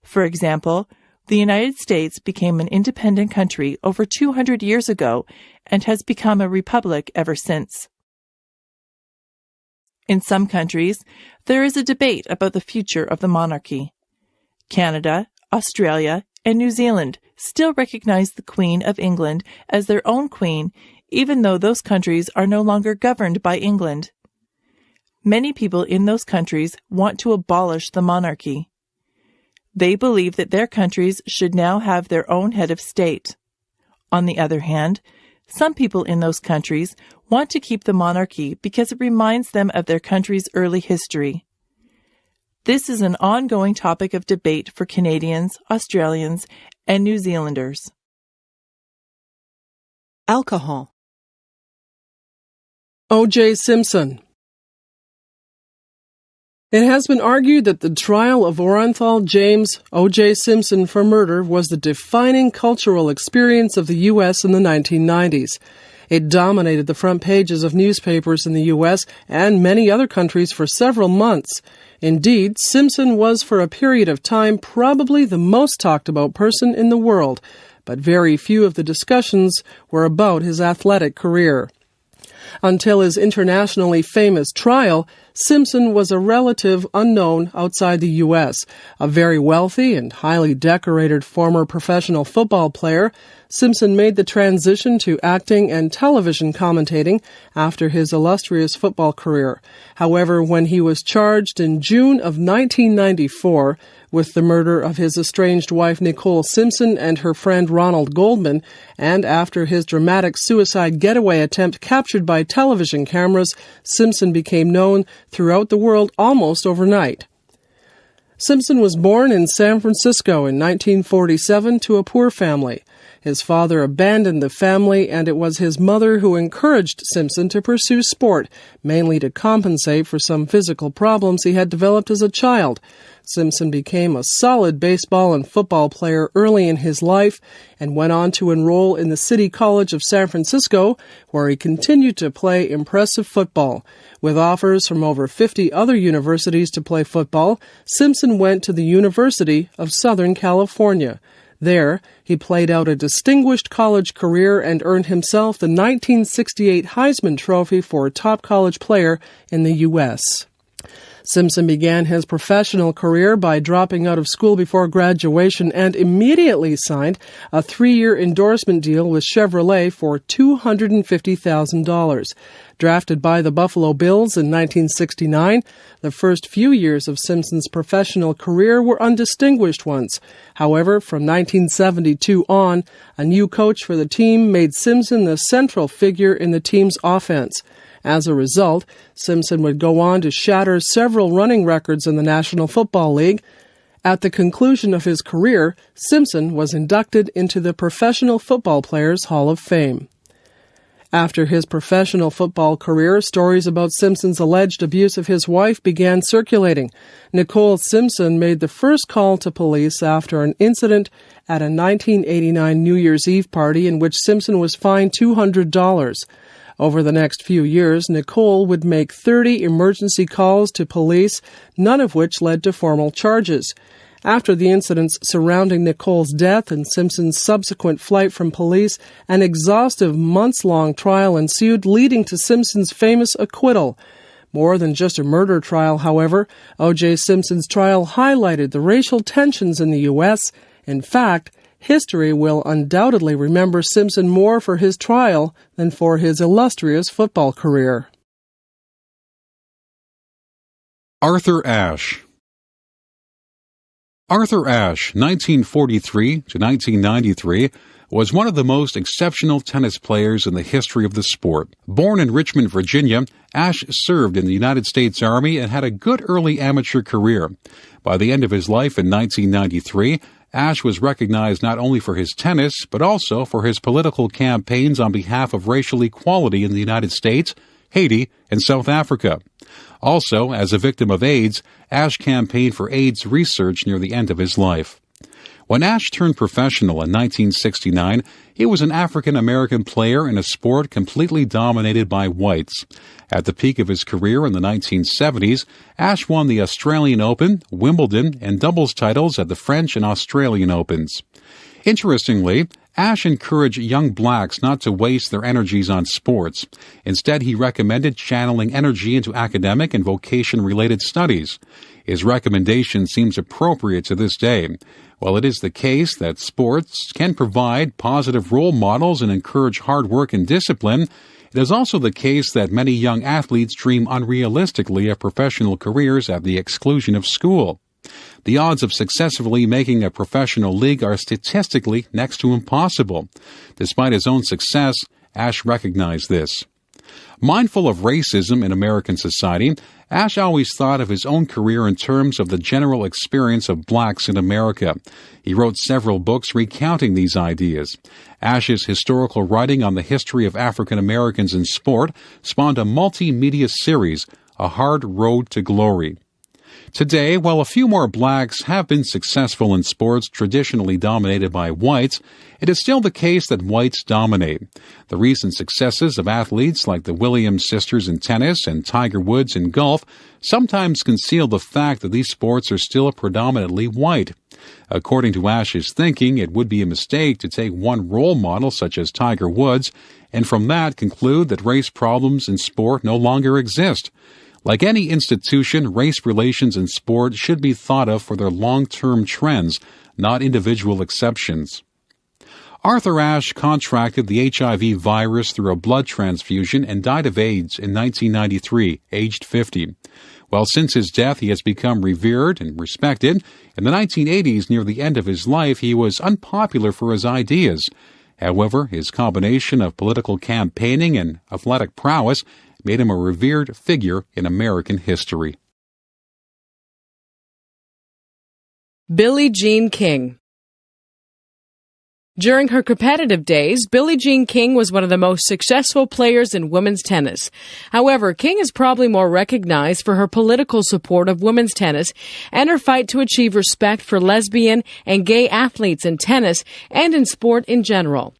Speaker 4: For example, the United States became an independent country over 200 years ago and has become a republic ever since. In some countries, there is a debate about the future of the monarchy. Canada, Australia, and New Zealand still recognize the Queen of England as their own queen, even though those countries are no longer governed by England. Many people in those countries want to abolish the monarchy. They believe that their countries should now have their own head of state. On the other hand, some people in those countries want to keep the monarchy because it reminds them of their country's early history. This is an ongoing topic of debate for Canadians, Australians, and New Zealanders.
Speaker 5: Alcohol. O.J. Simpson. It has been argued that the trial of Orenthal James O.J. Simpson for murder was the defining cultural experience of the U.S. in the 1990s. It dominated the front pages of newspapers in the U.S. and many other countries for several months. Indeed, Simpson was for a period of time probably the most talked about person in the world, but very few of the discussions were about his athletic career. Until his internationally famous trial, Simpson was a relative unknown outside the U.S. A very wealthy and highly decorated former professional football player, Simpson made the transition to acting and television commentating after his illustrious football career. However, when he was charged in June of 1994 with the murder of his estranged wife Nicole Simpson and her friend Ronald Goldman, and after his dramatic suicide getaway attempt captured by television cameras, Simpson became known throughout the world almost overnight. Simpson was born in San Francisco in 1947 to a poor family. His father abandoned the family, and it was his mother who encouraged Simpson to pursue sport, mainly to compensate for some physical problems he had developed as a child. Simpson became a solid baseball and football player early in his life and went on to enroll in the City College of San Francisco, where he continued to play impressive football. With offers from over 50 other universities to play football, Simpson went to the University of Southern California. There, he played out a distinguished college career and earned himself the 1968 Heisman Trophy for a top college player in the U.S. Simpson began his professional career by dropping out of school before graduation and immediately signed a 3-year endorsement deal with Chevrolet for $250,000. Drafted by the Buffalo Bills in 1969, the first few years of Simpson's professional career were undistinguished ones. However, from 1972 on, a new coach for the team made Simpson the central figure in the team's offense. As a result, Simpson would go on to shatter several running records in the National Football League. At the conclusion of his career, Simpson was inducted into the Professional Football Players Hall of Fame. After his professional football career, stories about Simpson's alleged abuse of his wife began circulating. Nicole Simpson made the first call to police after an incident at a 1989 New Year's Eve party in which Simpson was fined $200. Over the next few years, Nicole would make 30 emergency calls to police, none of which led to formal charges. After the incidents surrounding Nicole's death and Simpson's subsequent flight from police, an exhaustive months-long trial ensued, leading to Simpson's famous acquittal. More than just a murder trial, however, O.J. Simpson's trial highlighted the racial tensions in the U.S. In fact, history will undoubtedly remember Simpson more for his trial than for his illustrious football career.
Speaker 2: Arthur Ashe. Arthur Ashe, 1943 to 1993, was one of the most exceptional tennis players in the history of the sport. Born in Richmond, Virginia, Ashe served in the United States Army and had a good early amateur career. By the end of his life in 1993, Ashe was recognized not only for his tennis, but also for his political campaigns on behalf of racial equality in the United States, Haiti, and South Africa. Also, as a victim of AIDS, Ashe campaigned for AIDS research near the end of his life. When Ashe turned professional in 1969, he was an African-American player in a sport completely dominated by whites. At the peak of his career in the 1970s, Ashe won the Australian Open, Wimbledon, and doubles titles at the French and Australian Opens. Interestingly, Ashe encouraged young blacks not to waste their energies on sports. Instead, he recommended channeling energy into academic and vocation-related studies. His recommendation seems appropriate to this day. While it is the case that sports can provide positive role models and encourage hard work and discipline, it is also the case that many young athletes dream unrealistically of professional careers at the exclusion of school. The odds of successfully making a professional league are statistically next to impossible. Despite his own success, Ashe recognized this. Mindful of racism in American society, Ashe always thought of his own career in terms of the general experience of blacks in America. He wrote several books recounting these ideas. Ashe's historical writing on the history of African Americans in sport spawned a multimedia series, A Hard Road to Glory. Today, while a few more blacks have been successful in sports traditionally dominated by whites, it is still the case that whites dominate. The recent successes of athletes like the Williams sisters in tennis and Tiger Woods in golf sometimes conceal the fact that these sports are still predominantly white. According to Ashe's thinking, it would be a mistake to take one role model such as Tiger Woods and from that conclude that race problems in sport no longer exist. Like any institution, race relations in sport should be thought of for their long-term trends, not individual exceptions. Arthur Ashe contracted the HIV virus through a blood transfusion and died of AIDS in 1993, aged 50. While since his death he has become revered and respected, in the 1980s, near the end of his life, he was unpopular for his ideas. However, his combination of political campaigning and athletic prowess made him a revered figure in American history.
Speaker 3: Billie Jean King. During her competitive days, Billie Jean King was one of the most successful players in women's tennis. However, King is probably more recognized for her political support of women's tennis and her fight to achieve respect for lesbian and gay athletes in tennis and in sport in general.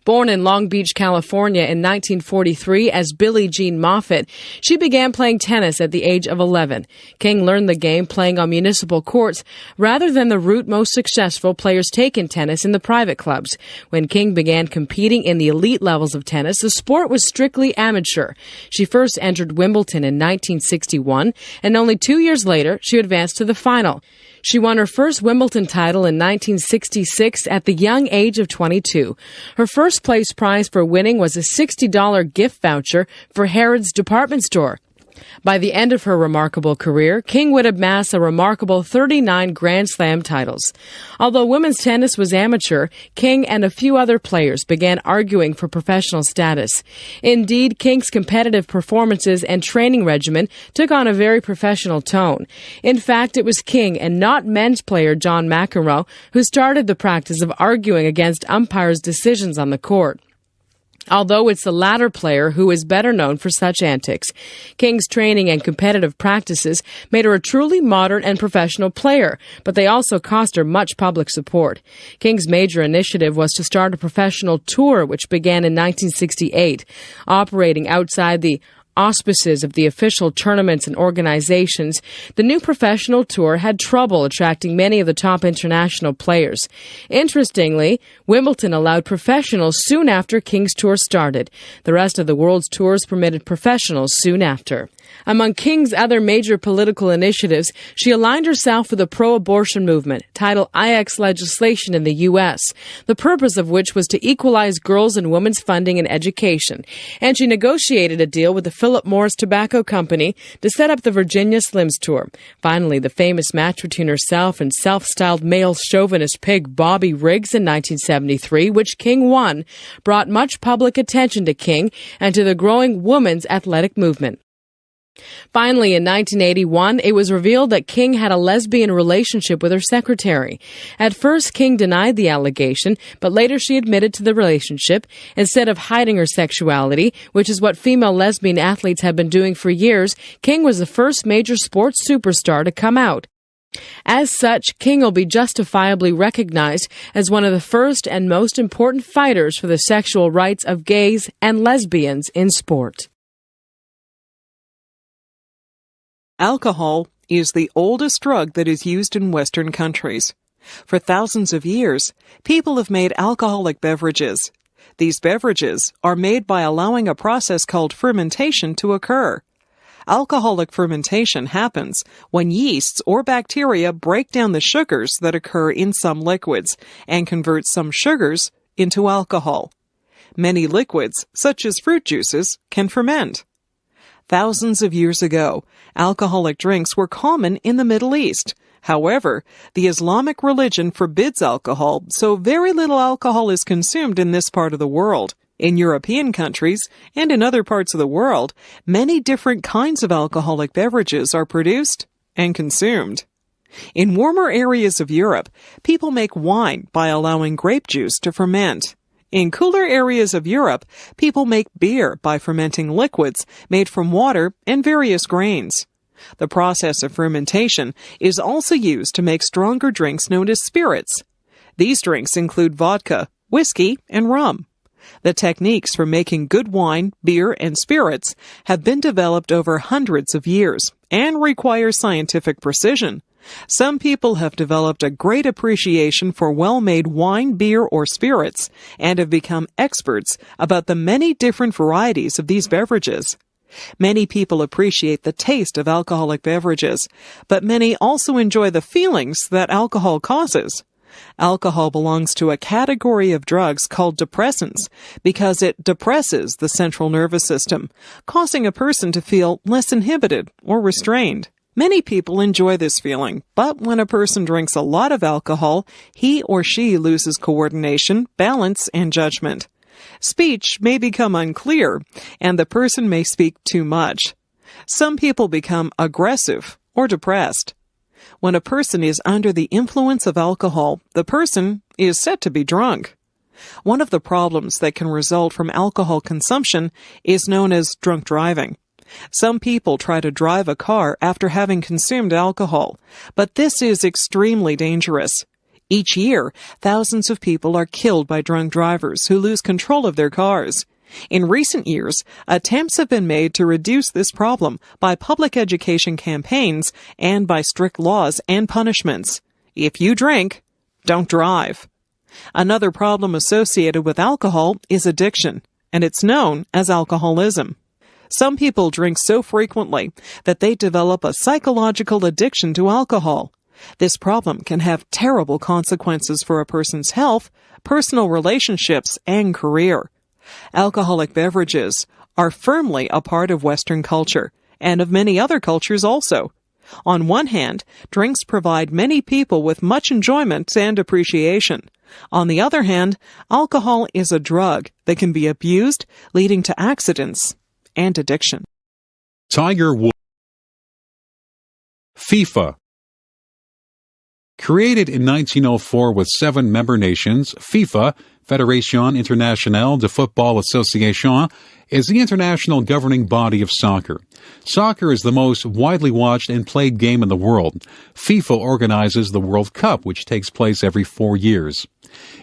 Speaker 3: Born in Long Beach, California in 1943 as Billie Jean Moffitt, she began playing tennis at the age of 11. King learned the game playing on municipal courts rather than the route most successful players take in tennis in the private clubs. When King began competing in the elite levels of tennis, the sport was strictly amateur. She first entered Wimbledon in 1961, and only 2 years later, she advanced to the final. She won her first Wimbledon title in 1966 at the young age of 22. Her first place prize for winning was a $60 gift voucher for Harrods department store. By the end of her remarkable career, King would amass a remarkable 39 Grand Slam titles. Although women's tennis was amateur, King and a few other players began arguing for professional status. Indeed, King's competitive performances and training regimen took on a very professional tone. In fact, it was King and not men's player John McEnroe who started the practice of arguing against umpires' decisions on the court. Although it's the latter player who is better known for such antics. King's training and competitive practices made her a truly modern and professional player, but they also cost her much public support. King's major initiative was to start a professional tour, which began in 1968, operating outside the auspices of the official tournaments and organizations. The new professional tour had trouble attracting many of the top international players. Interestingly, Wimbledon allowed professionals soon after King's tour started. The rest of the world's tours permitted professionals soon after. Among King's other major political initiatives, she aligned herself with the pro-abortion movement, Title IX legislation in the U.S., the purpose of which was to equalize girls' and women's funding and education. And she negotiated a deal with the Philip Morris Tobacco Company to set up the Virginia Slims Tour. Finally, the famous match between herself and self-styled male chauvinist pig Bobby Riggs in 1973, which King won, brought much public attention to King and to the growing women's athletic movement. Finally, in 1981, it was revealed that King had a lesbian relationship with her secretary. At first, King denied the allegation, but later she admitted to the relationship. Instead of hiding her sexuality, which is what female lesbian athletes have been doing for years, King was the first major sports superstar to come out. As such, King will be justifiably recognized as one of the first and most important fighters for the sexual rights of gays and lesbians in sport.
Speaker 6: Alcohol is the oldest drug that is used in Western countries. For thousands of years, people have made alcoholic beverages. These beverages are made by allowing a process called fermentation to occur. Alcoholic fermentation happens when yeasts or bacteria break down the sugars that occur in some liquids and convert some sugars into alcohol. Many liquids, such as fruit juices, can ferment. Thousands of years ago, alcoholic drinks were common in the Middle East. However, the Islamic religion forbids alcohol, so very little alcohol is consumed in this part of the world. In European countries and in other parts of the world, many different kinds of alcoholic beverages are produced and consumed. In warmer areas of Europe, people make wine by allowing grape juice to ferment. In cooler areas of Europe, people make beer by fermenting liquids made from water and various grains. The process of fermentation is also used to make stronger drinks known as spirits. These drinks include vodka, whiskey, and rum. The techniques for making good wine, beer, and spirits have been developed over hundreds of years and require scientific precision. Some people have developed a great appreciation for well-made wine, beer, or spirits and have become experts about the many different varieties of these beverages. Many people appreciate the taste of alcoholic beverages, but many also enjoy the feelings that alcohol causes. Alcohol belongs to a category of drugs called depressants because it depresses the central nervous system, causing a person to feel less inhibited or restrained. Many people enjoy this feeling, but when a person drinks a lot of alcohol, he or she loses coordination, balance, and judgment. Speech may become unclear, and the person may speak too much. Some people become aggressive or depressed. When a person is under the influence of alcohol, the person is said to be drunk. One of the problems that can result from alcohol consumption is known as drunk driving. Some people try to drive a car after having consumed alcohol, but this is extremely dangerous. Each year, thousands of people are killed by drunk drivers who lose control of their cars. In recent years, attempts have been made to reduce this problem by public education campaigns and by strict laws and punishments. If you drink, don't drive. Another problem associated with alcohol is addiction, and it's known as alcoholism. Some people drink so frequently that they develop a psychological addiction to alcohol. This problem can have terrible consequences for a person's health, personal relationships, and career. Alcoholic beverages are firmly a part of Western culture, and of many other cultures also. On one hand, drinks provide many people with much enjoyment and appreciation. On the other hand, alcohol is a drug that can be abused, leading to accidents and addiction.
Speaker 2: Tiger Woods. FIFA. Created in 1904 with 7 member nations, FIFA, Fédération Internationale de Football Association, is the international governing body of soccer. Soccer is the most widely watched and played game in the world. FIFA organizes the World Cup, which takes place every 4 years.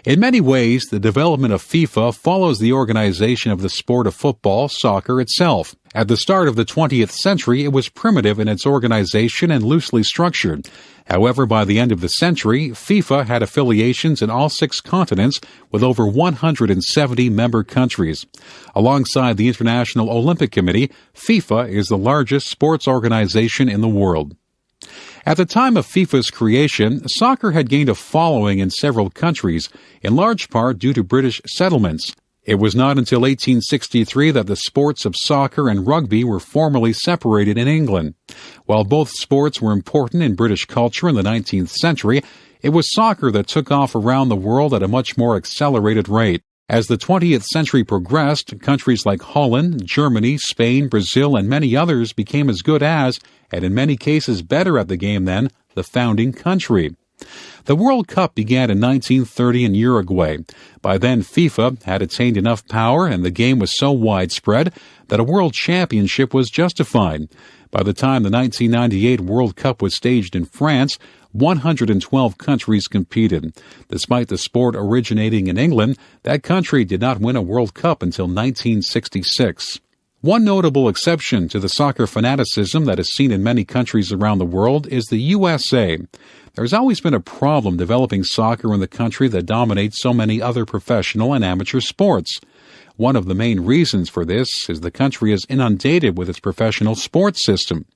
Speaker 2: In many ways, the development of FIFA follows the organization of the sport of football, soccer itself. At the start of the 20th century, it was primitive in its organization and loosely structured. However, by the end of the century, FIFA had affiliations in all 6 continents with over 170 member countries. Alongside the International Olympic Committee, FIFA is the largest sports organization in the world. At the time of FIFA's creation, soccer had gained a following in several countries, in large part due to British settlements. It was not until 1863 that the sports of soccer and rugby were formally separated in England. While both sports were important in British culture in the 19th century, it was soccer that took off around the world at a much more accelerated rate. As the 20th century progressed, countries like Holland, Germany, Spain, Brazil, and many others became as good as, and in many cases better at the game than, the founding country. The World Cup began in 1930 in Uruguay. By then, FIFA had attained enough power and the game was so widespread that a world championship was justified. By the time the 1998 World Cup was staged in France, 112 countries competed. Despite the sport originating in England, that country did not win a World Cup until 1966. One notable exception to the soccer fanaticism that is seen in many countries around the world is the USA. There's always been a problem developing soccer in the country that dominates so many other professional and amateur sports. One of the main reasons for this is the country is inundated with its professional sports system.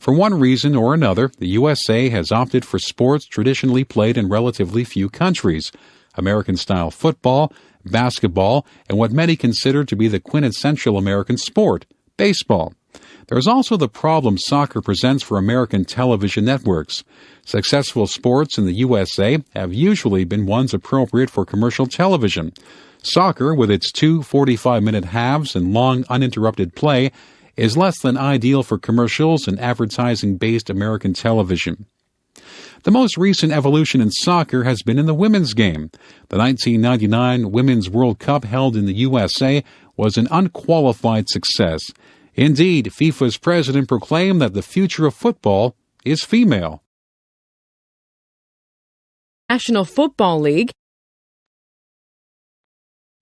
Speaker 2: For one reason or another, the USA has opted for sports traditionally played in relatively few countries: American-style football, basketball, and what many consider to be the quintessential American sport, baseball. There is also the problem soccer presents for American television networks. Successful sports in the USA have usually been ones appropriate for commercial television. Soccer, with its 2 45-minute halves and long uninterrupted play, is less than ideal for commercials and advertising-based American television. The most recent evolution in soccer has been in the women's game. The 1999 Women's World Cup held in the USA was an unqualified success. Indeed, FIFA's president proclaimed that the future of football is female.
Speaker 3: National Football League.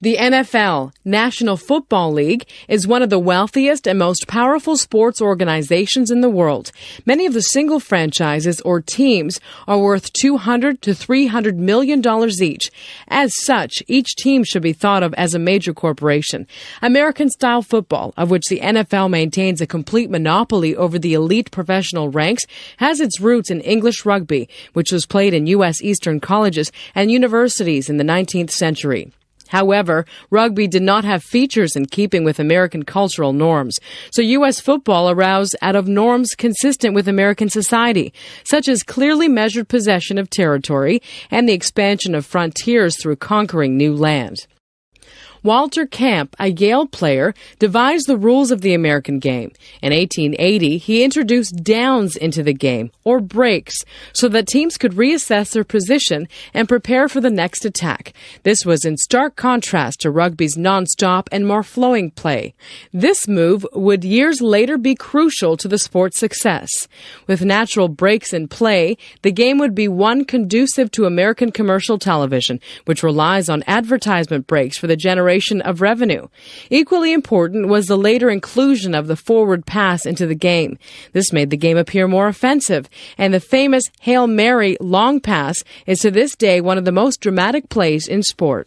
Speaker 3: The NFL, National Football League, is one of the wealthiest and most powerful sports organizations in the world. Many of the single franchises or teams are worth $200 to $300 million each. As such, each team should be thought of as a major corporation. American-style football, of which the NFL maintains a complete monopoly over the elite professional ranks, has its roots in English rugby, which was played in U.S. Eastern colleges and universities in the 19th century. However, rugby did not have features in keeping with American cultural norms, so U.S. football arose out of norms consistent with American society, such as clearly measured possession of territory and the expansion of frontiers through conquering new land. Walter Camp, a Yale player, devised the rules of the American game. In 1880, he introduced downs into the game, or breaks, so that teams could reassess their position and prepare for the next attack. This was in stark contrast to rugby's non-stop and more flowing play. This move would years later be crucial to the sport's success. With natural breaks in play, the game would be one conducive to American commercial television, which relies on advertisement breaks for the generation of revenue. Equally important was the later inclusion of the forward pass into the game. This made the game appear more offensive, and the famous Hail Mary long pass is to this day one of the most dramatic plays in sport.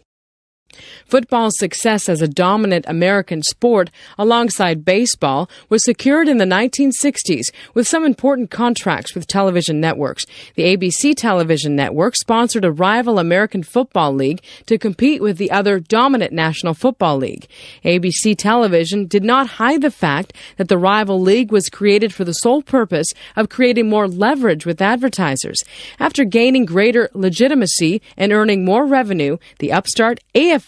Speaker 3: Football's success as a dominant American sport alongside baseball was secured in the 1960s with some important contracts with television networks. The ABC television network sponsored a rival American Football League to compete with the other dominant National Football League. ABC television did not hide the fact that the rival league was created for the sole purpose of creating more leverage with advertisers. After gaining greater legitimacy and earning more revenue, the upstart AFL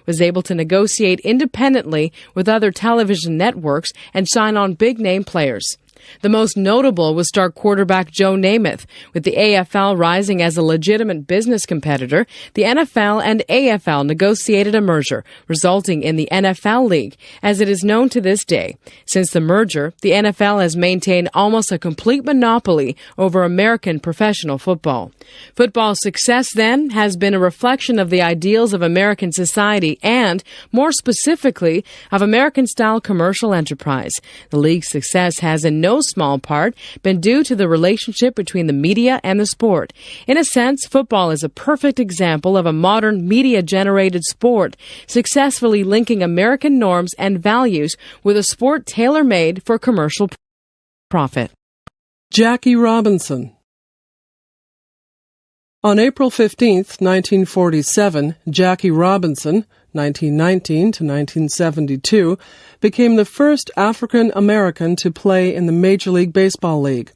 Speaker 3: was able to negotiate independently with other television networks and sign on big-name players. The most notable was star quarterback Joe Namath. With the AFL rising as a legitimate business competitor, the NFL and AFL negotiated a merger, resulting in the NFL League, as it is known to this day. Since the merger, the NFL has maintained almost a complete monopoly over American professional football. Football's success, then, has been a reflection of the ideals of American society and, more specifically, of American-style commercial enterprise. The league's success has in no small part been due to the relationship between the media and the sport. In a sense, football is a perfect example of a modern media-generated sport, successfully linking American norms and values with a sport tailor-made for commercial profit.
Speaker 5: Jackie Robinson. On April 15, 1947, Jackie Robinson, 1919 to 1972, became the first African American to play in the Major League Baseball League.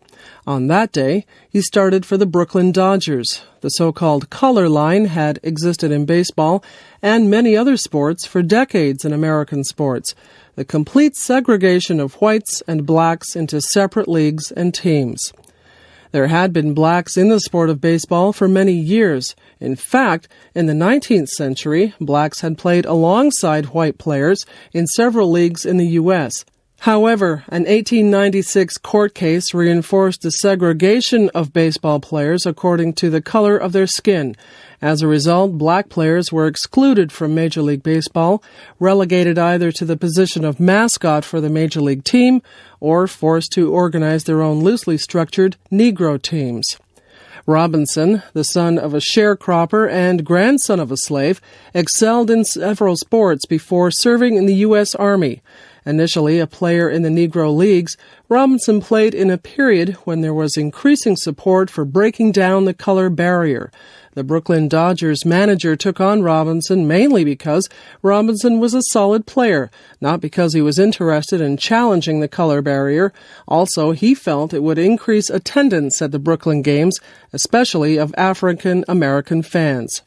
Speaker 5: On that day, he started for the Brooklyn Dodgers. The so-called color line had existed in baseball and many other sports for decades in American sports. The complete segregation of whites and blacks into separate leagues and teams. There had been blacks in the sport of baseball for many years. In fact, in the 19th century, blacks had played alongside white players in several leagues in the U.S. However, an 1896 court case reinforced the segregation of baseball players according to the color of their skin. As a result, black players were excluded from Major League Baseball, relegated either to the position of mascot for the Major League team or forced to organize their own loosely structured Negro teams. Robinson, the son of a sharecropper and grandson of a slave, excelled in several sports before serving in the U.S. Army. Initially a player in the Negro Leagues, Robinson played in a period when there was increasing support for breaking down the color barrier. The Brooklyn Dodgers manager took on Robinson mainly because Robinson was a solid player, not because he was interested in challenging the color barrier. Also, he felt it would increase attendance at the Brooklyn games, especially of African American fans.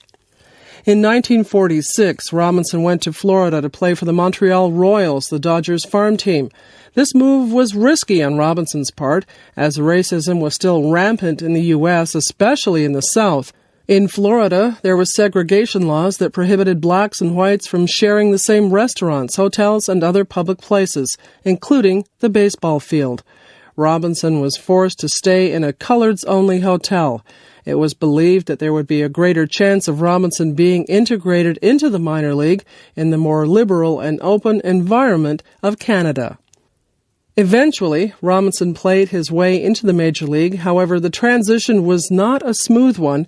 Speaker 5: In 1946, Robinson went to Florida to play for the Montreal Royals, the Dodgers farm team. This move was risky on Robinson's part, as racism was still rampant in the U.S., especially in the South. In Florida, there were segregation laws that prohibited blacks and whites from sharing the same restaurants, hotels, and other public places, including the baseball field. Robinson was forced to stay in a coloreds-only hotel. It was believed that there would be a greater chance of Robinson being integrated into the minor league in the more liberal and open environment of Canada. Eventually, Robinson played his way into the Major League. However, the transition was not a smooth one.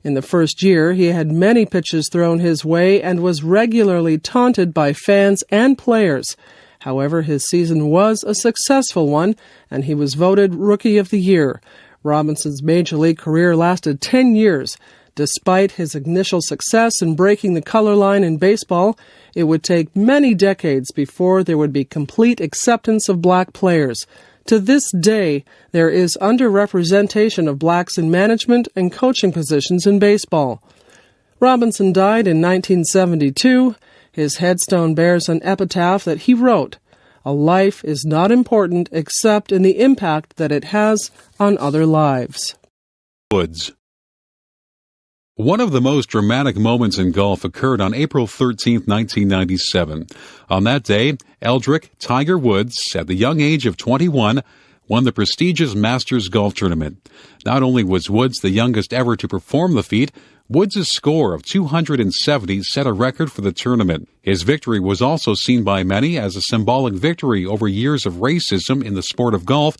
Speaker 5: In the first year, he had many pitches thrown his way and was regularly taunted by fans and players. However, his season was a successful one, and he was voted Rookie of the Year. Robinson's Major League career lasted 10 years. Despite his initial success in breaking the color line in baseball, it would take many decades before there would be complete acceptance of black players. To this day, there is underrepresentation of blacks in management and coaching positions in baseball. Robinson died in 1972. His headstone bears an epitaph that he wrote, "A life is not important except in the impact that it has on other lives."
Speaker 2: Woods. One of the most dramatic moments in golf occurred on April 13, 1997. On that day, Eldrick Tiger Woods, at the young age of 21, won the prestigious Masters Golf Tournament. Not only was Woods the youngest ever to perform the feat, Woods' score of 270 set a record for the tournament. His victory was also seen by many as a symbolic victory over years of racism in the sport of golf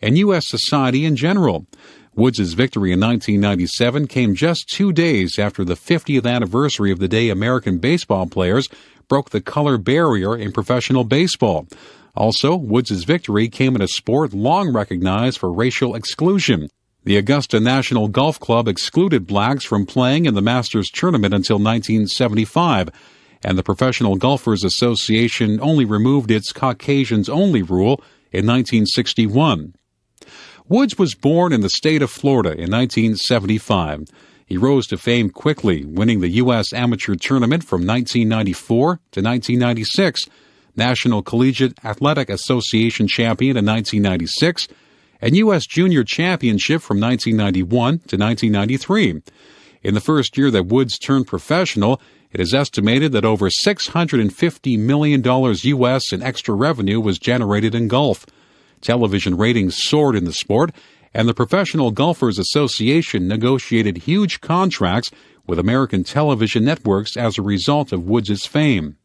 Speaker 2: and U.S. society in general. Woods' victory in 1997 came just 2 days after the 50th anniversary of the day American baseball players broke the color barrier in professional baseball. Also, Woods' victory came in a sport long recognized for racial exclusion. The Augusta National Golf Club excluded blacks from playing in the Masters tournament until 1975, and the Professional Golfers Association only removed its Caucasians-only rule in 1961. Woods was born in the state of Florida in 1975. He rose to fame quickly, winning the U.S. Amateur Tournament from 1994 to 1996. National Collegiate Athletic Association champion in 1996, and U.S. Junior Championship from 1991 to 1993. In the first year that Woods turned professional, it is estimated that over $650 million U.S. in extra revenue was generated in golf. Television ratings soared in the sport, and the Professional Golfers Association negotiated huge contracts with American television networks as a result of Woods' fame.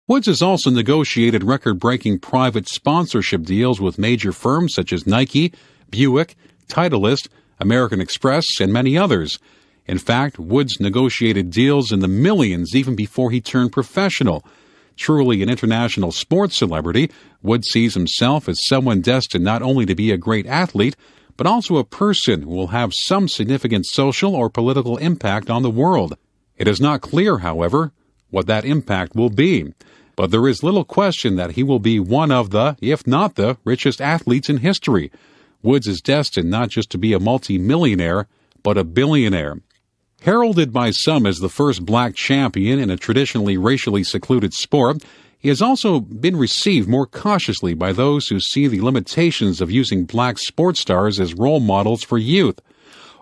Speaker 2: Woods has also negotiated record-breaking private sponsorship deals with major firms such as Nike, Buick, Titleist, American Express, and many others. In fact, Woods negotiated deals in the millions even before he turned professional. Truly an international sports celebrity, Woods sees himself as someone destined not only to be a great athlete, but also a person who will have some significant social or political impact on the world. It is not clear, however, what that impact will be. But there is little question that he will be one of the, if not the, richest athletes in history. Woods is destined not just to be a multi-millionaire, but a billionaire. Heralded by some as the first black champion in a traditionally racially secluded sport, he has also been received more cautiously by those who see the limitations of using black sports stars as role models for youth.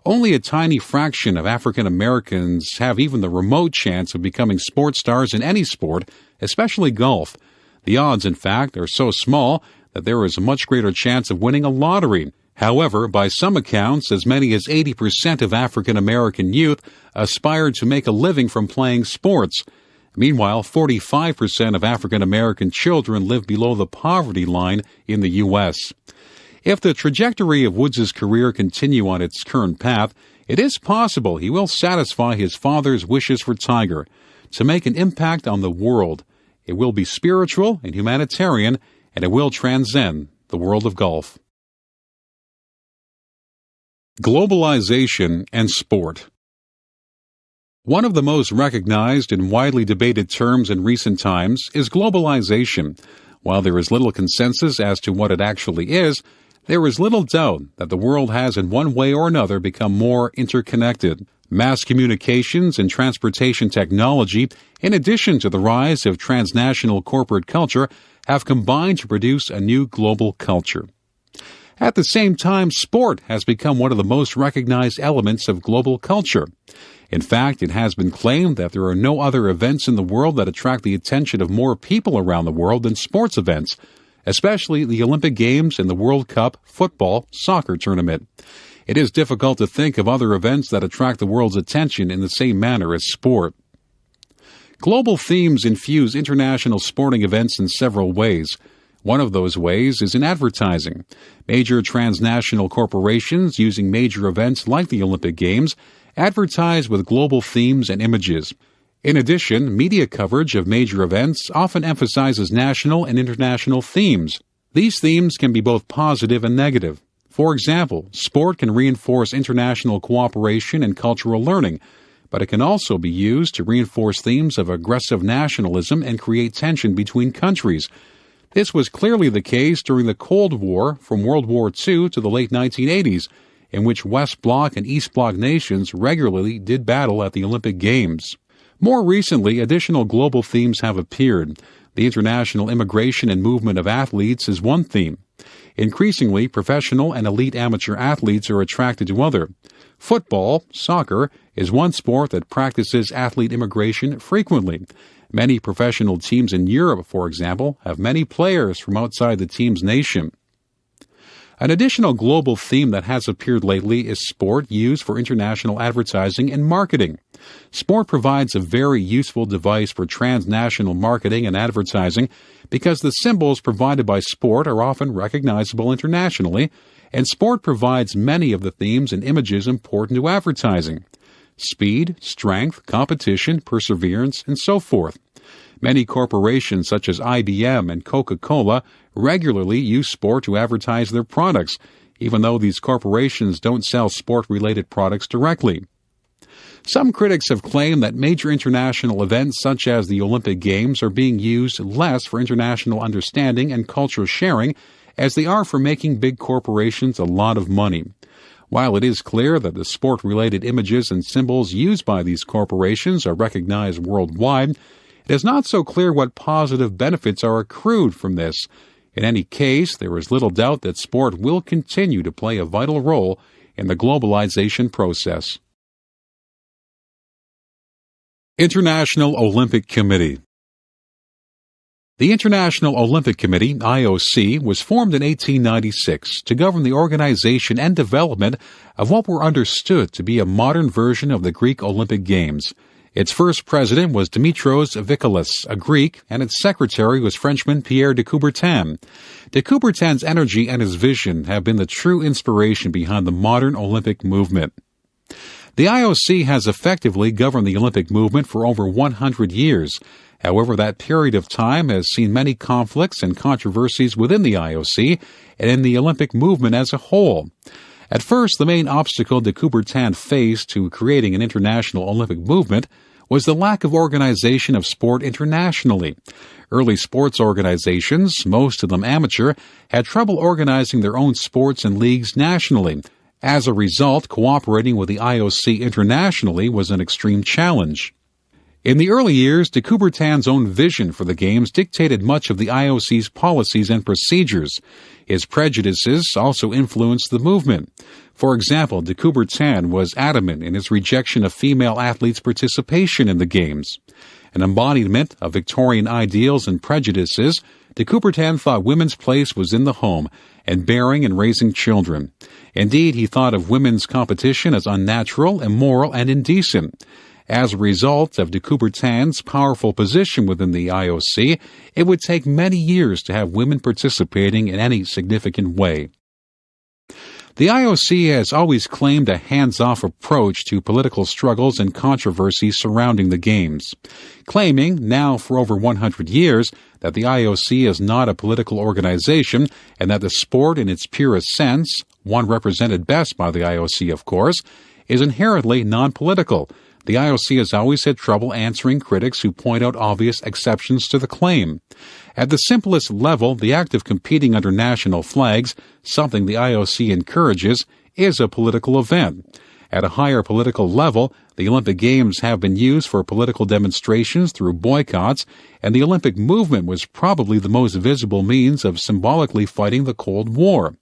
Speaker 2: Only a tiny fraction of African Americans have even the remote chance of becoming sports stars in any sport, especially golf. The odds, in fact, are so small that there is a much greater chance of winning a lottery. However, by some accounts, as many as 80% of African American youth aspire to make a living from playing sports. Meanwhile, 45% of African American children live below the poverty line in the U.S. If the trajectory of Woods' career continue on its current path, it is possible he will satisfy his father's wishes for Tiger, to make an impact on the world. It will be spiritual and humanitarian, and it will transcend the world of golf. Globalization and sport. One of the most recognized and widely debated terms in recent times is globalization. While there is little consensus as to what it actually is, there is little doubt that the world has in one way or another become more interconnected. Mass communications and transportation technology, in addition to the rise of transnational corporate culture, have combined to produce a new global culture. At the same time, sport has become one of the most recognized elements of global culture. In fact, it has been claimed that there are no other events in the world that attract the attention of more people around the world than sports events, especially the Olympic Games and the World Cup football soccer tournament. It is difficult to think of other events that attract the world's attention in the same manner as sport. Global themes infuse international sporting events in several ways. One of those ways is in advertising. Major transnational corporations using major events like the Olympic Games advertise with global themes and images. In addition, media coverage of major events often emphasizes national and international themes. These themes can be both positive and negative. For example, sport can reinforce international cooperation and cultural learning, but it can also be used to reinforce themes of aggressive nationalism and create tension between countries. This was clearly the case during the Cold War from World War II to the late 1980s, in which West Bloc and East Bloc nations regularly did battle at the Olympic Games. More recently, additional global themes have appeared. The international immigration and movement of athletes is one theme. Increasingly, professional and elite amateur athletes are attracted to other. Football, soccer, is one sport that practices athlete immigration frequently. Many professional teams in Europe, for example, have many players from outside the team's nation. An additional global theme that has appeared lately is sport used for international advertising and marketing. Sport provides a very useful device for transnational marketing and advertising because the symbols provided by sport are often recognizable internationally, and sport provides many of the themes and images important to advertising: speed, strength, competition, perseverance, and so forth. Many corporations such as IBM and Coca-Cola regularly use sport to advertise their products, even though these corporations don't sell sport-related products directly. Some critics have claimed that major international events such as the Olympic Games are being used less for international understanding and cultural sharing as they are for making big corporations a lot of money. While it is clear that the sport-related images and symbols used by these corporations are recognized worldwide, it It is not so clear what positive benefits are accrued from this. In any case, there is little doubt that sport will continue to play a vital role in the globalization process. International Olympic Committee. The International Olympic Committee, IOC, was formed in 1896 to govern the organization and development of what were understood to be a modern version of the Greek Olympic Games. Its first president was Dimitros Vikalis, a Greek, and its secretary was Frenchman Pierre de Coubertin. De Coubertin's energy and his vision have been the true inspiration behind the modern Olympic movement. The IOC has effectively governed the Olympic movement for over 100 years. However, that period of time has seen many conflicts and controversies within the IOC and in the Olympic movement as a whole. At first, the main obstacle de Coubertin faced to creating an international Olympic movement was the lack of organization of sport internationally. Early sports organizations, most of them amateur, had trouble organizing their own sports and leagues nationally. As a result, cooperating with the IOC internationally was an extreme challenge. In the early years, de Coubertin's own vision for the Games dictated much of the IOC's policies and procedures. His prejudices also influenced the movement. For example, de Coubertin was adamant in his rejection of female athletes' participation in the Games. An embodiment of Victorian ideals and prejudices, de Coubertin thought women's place was in the home and bearing and raising children. Indeed, he thought of women's competition as unnatural, immoral, and indecent. As a result of de Coubertin's powerful position within the IOC, it would take many years to have women participating in any significant way. The IOC has always claimed a hands-off approach to political struggles and controversies surrounding the Games, claiming, now for over 100 years, that the IOC is not a political organization and that the sport in its purest sense, one represented best by the IOC, of course, is inherently non-political. The IOC has always had trouble answering critics who point out obvious exceptions to the claim. At the simplest level, the act of competing under national flags, something the IOC encourages, is a political event. At a higher political level, the Olympic Games have been used for political demonstrations through boycotts, and the Olympic movement was probably the most visible means of symbolically fighting the Cold War.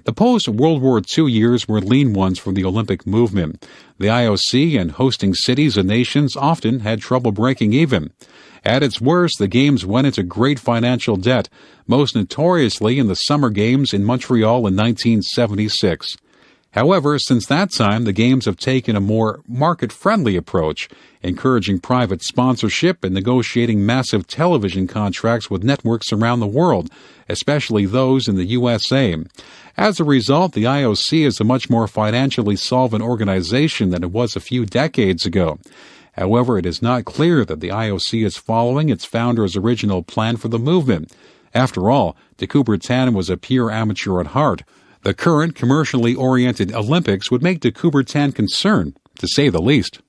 Speaker 2: The post-World War II years were lean ones for the Olympic movement. The IOC and hosting cities and nations often had trouble breaking even. At its worst, the Games went into great financial debt, most notoriously in the Summer Games in Montreal in 1976. However, since that time, the Games have taken a more market-friendly approach, encouraging private sponsorship and negotiating massive television contracts with networks around the world, especially those in the USA. As a result, the IOC is a much more financially solvent organization than it was a few decades ago. However, it is not clear that the IOC is following its founder's original plan for the movement. After all, de Coubertin was a pure amateur at heart. The current commercially oriented Olympics would make de Coubertin concerned, to say the least.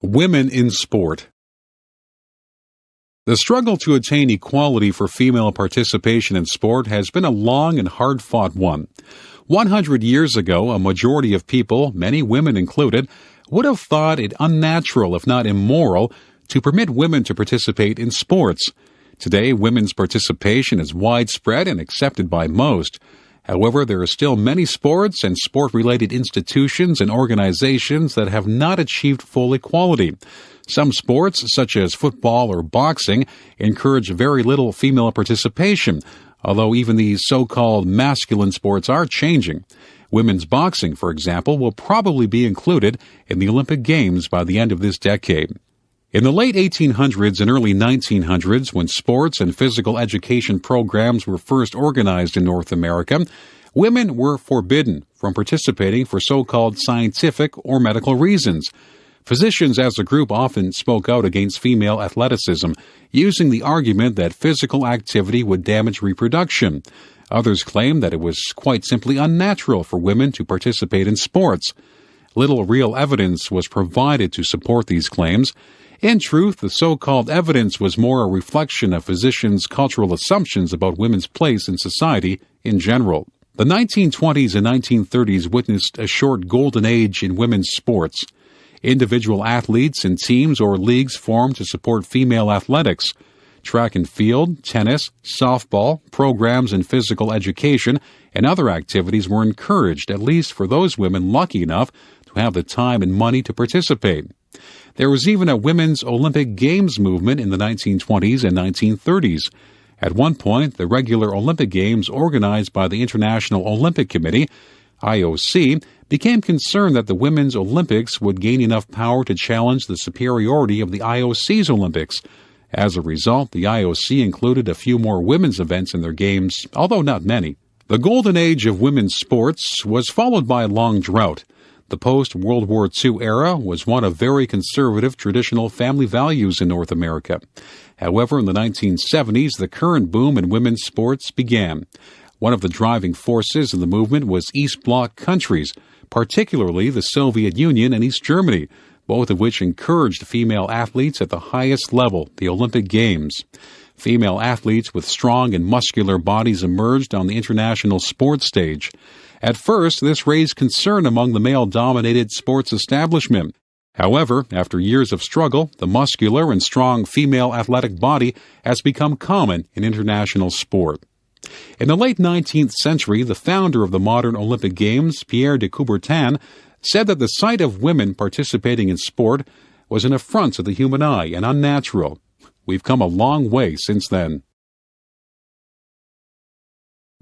Speaker 2: Women in sport. The struggle to attain equality for female participation in sport has been a long and hard-fought one. 100 years ago, a majority of people, many women included, would have thought it unnatural, if not immoral, to permit women to participate in sports. Today, women's participation is widespread and accepted by most. However, there are still many sports and sport-related institutions and organizations that have not achieved full equality. Some sports, such as football or boxing, encourage very little female participation, although even these so-called masculine sports are changing. Women's boxing, for example, will probably be included in the Olympic Games by the end of this decade. In the late 1800s and early 1900s, when sports and physical education programs were first organized in North America, women were forbidden from participating for so-called scientific or medical reasons. Physicians as a group often spoke out against female athleticism, using the argument that physical activity would damage reproduction. Others claimed that it was quite simply unnatural for women to participate in sports. Little real evidence was provided to support these claims. In truth, the so-called evidence was more a reflection of physicians' cultural assumptions about women's place in society in general. The 1920s and 1930s witnessed a short golden age in women's sports. Individual athletes and teams or leagues formed to support female athletics. Track and field, tennis, softball, programs in physical education, and other activities were encouraged, at least for those women lucky enough to have the time and money to participate. There was even a women's Olympic Games movement in the 1920s and 1930s. At one point, the regular Olympic Games organized by the International Olympic Committee, IOC, became concerned that the Women's Olympics would gain enough power to challenge the superiority of the IOC's Olympics. As a result, the IOC included a few more women's events in their games, although not many. The golden age of women's sports was followed by a long drought. The post-World War II era was one of very conservative traditional family values in North America. However, in the 1970s, the current boom in women's sports began. One of the driving forces in the movement was East Bloc countries, particularly the Soviet Union and East Germany, both of which encouraged female athletes at the highest level, the Olympic Games. Female athletes with strong and muscular bodies emerged on the international sports stage. At first, this raised concern among the male-dominated sports establishment. However, after years of struggle, the muscular and strong female athletic body has become common in international sport. In the late 19th century, the founder of the modern Olympic Games, Pierre de Coubertin, said that the sight of women participating in sport was an affront to the human eye and unnatural. We've come a long way since then.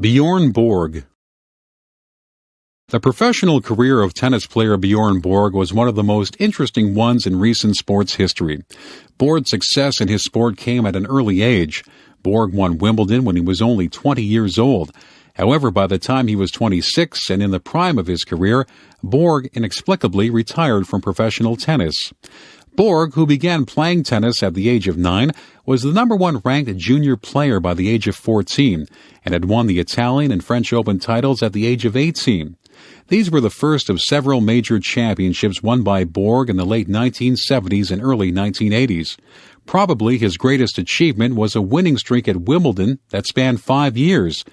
Speaker 2: Bjorn Borg. The professional career of tennis player Bjorn Borg was one of the most interesting ones in recent sports history. Borg's success in his sport came at an early age. Borg won Wimbledon when he was only 20 years old. However, by the time he was 26 and in the prime of his career, Borg inexplicably retired from professional tennis. Borg, who began playing tennis at the age of 9, was the number one ranked junior player by the age of 14 and had won the Italian and French Open titles at the age of 18. These were the first of several major championships won by Borg in the late 1970s and early 1980s. Probably his greatest achievement was a winning streak at Wimbledon that spanned 5 years.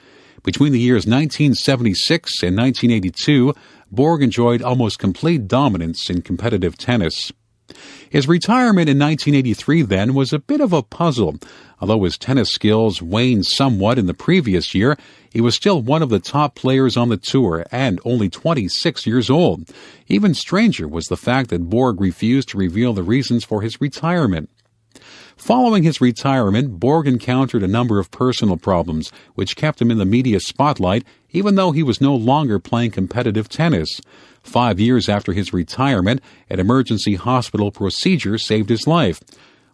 Speaker 2: Between the years 1976 and 1982, Borg enjoyed almost complete dominance in competitive tennis. His retirement in 1983, then, was a bit of a puzzle. Although his tennis skills waned somewhat in the previous year, he was still one of the top players on the tour and only 26 years old. Even stranger was the fact that Borg refused to reveal the reasons for his retirement. Following his retirement, Borg encountered a number of personal problems, which kept him in the media spotlight, even though he was no longer playing competitive tennis. 5 years after his retirement, an emergency hospital procedure saved his life.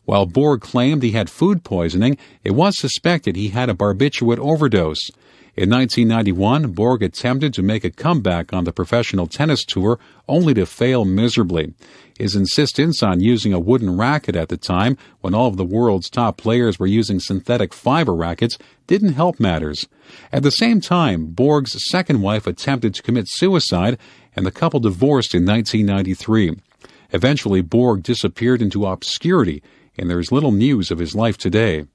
Speaker 2: While Borg claimed he had food poisoning, it was suspected he had a barbiturate overdose. In 1991, Borg attempted to make a comeback on the professional tennis tour, only to fail miserably. His insistence on using a wooden racket at the time, when all of the world's top players were using synthetic fiber rackets, didn't help matters. At the same time, Borg's second wife attempted to commit suicide, and the couple divorced in 1993. Eventually, Borg disappeared into obscurity, and there is little news of his life today.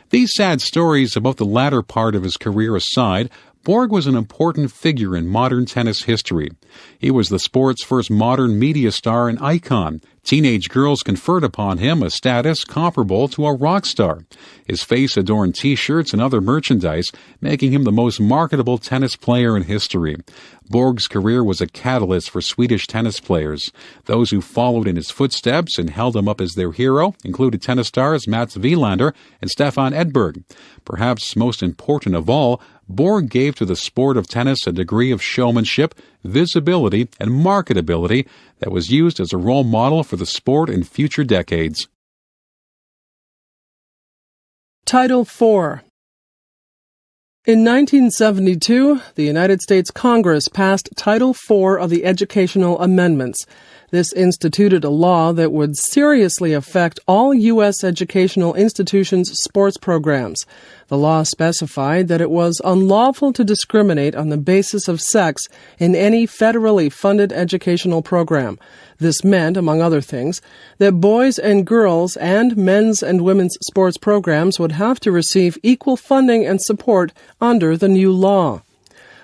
Speaker 2: These sad stories about the latter part of his career aside, Borg was an important figure in modern tennis history. He was the sport's first modern media star and icon. Teenage girls conferred upon him a status comparable to a rock star. His face adorned T-shirts and other merchandise, making him the most marketable tennis player in history. Borg's career was a catalyst for Swedish tennis players. Those who followed in his footsteps and held him up as their hero included tennis stars Mats Wilander and Stefan Edberg. Perhaps most important of all, Borg gave to the sport of tennis a degree of showmanship, visibility, and marketability that was used as a role model for the sport in future decades.
Speaker 5: Title IV. In 1972, the United States Congress passed Title IV of the Educational Amendments. This instituted a law that would seriously affect all U.S. educational institutions' sports programs. The law specified that it was unlawful to discriminate on the basis of sex in any federally funded educational program. This meant, among other things, that boys and girls and men's and women's sports programs would have to receive equal funding and support under the new law.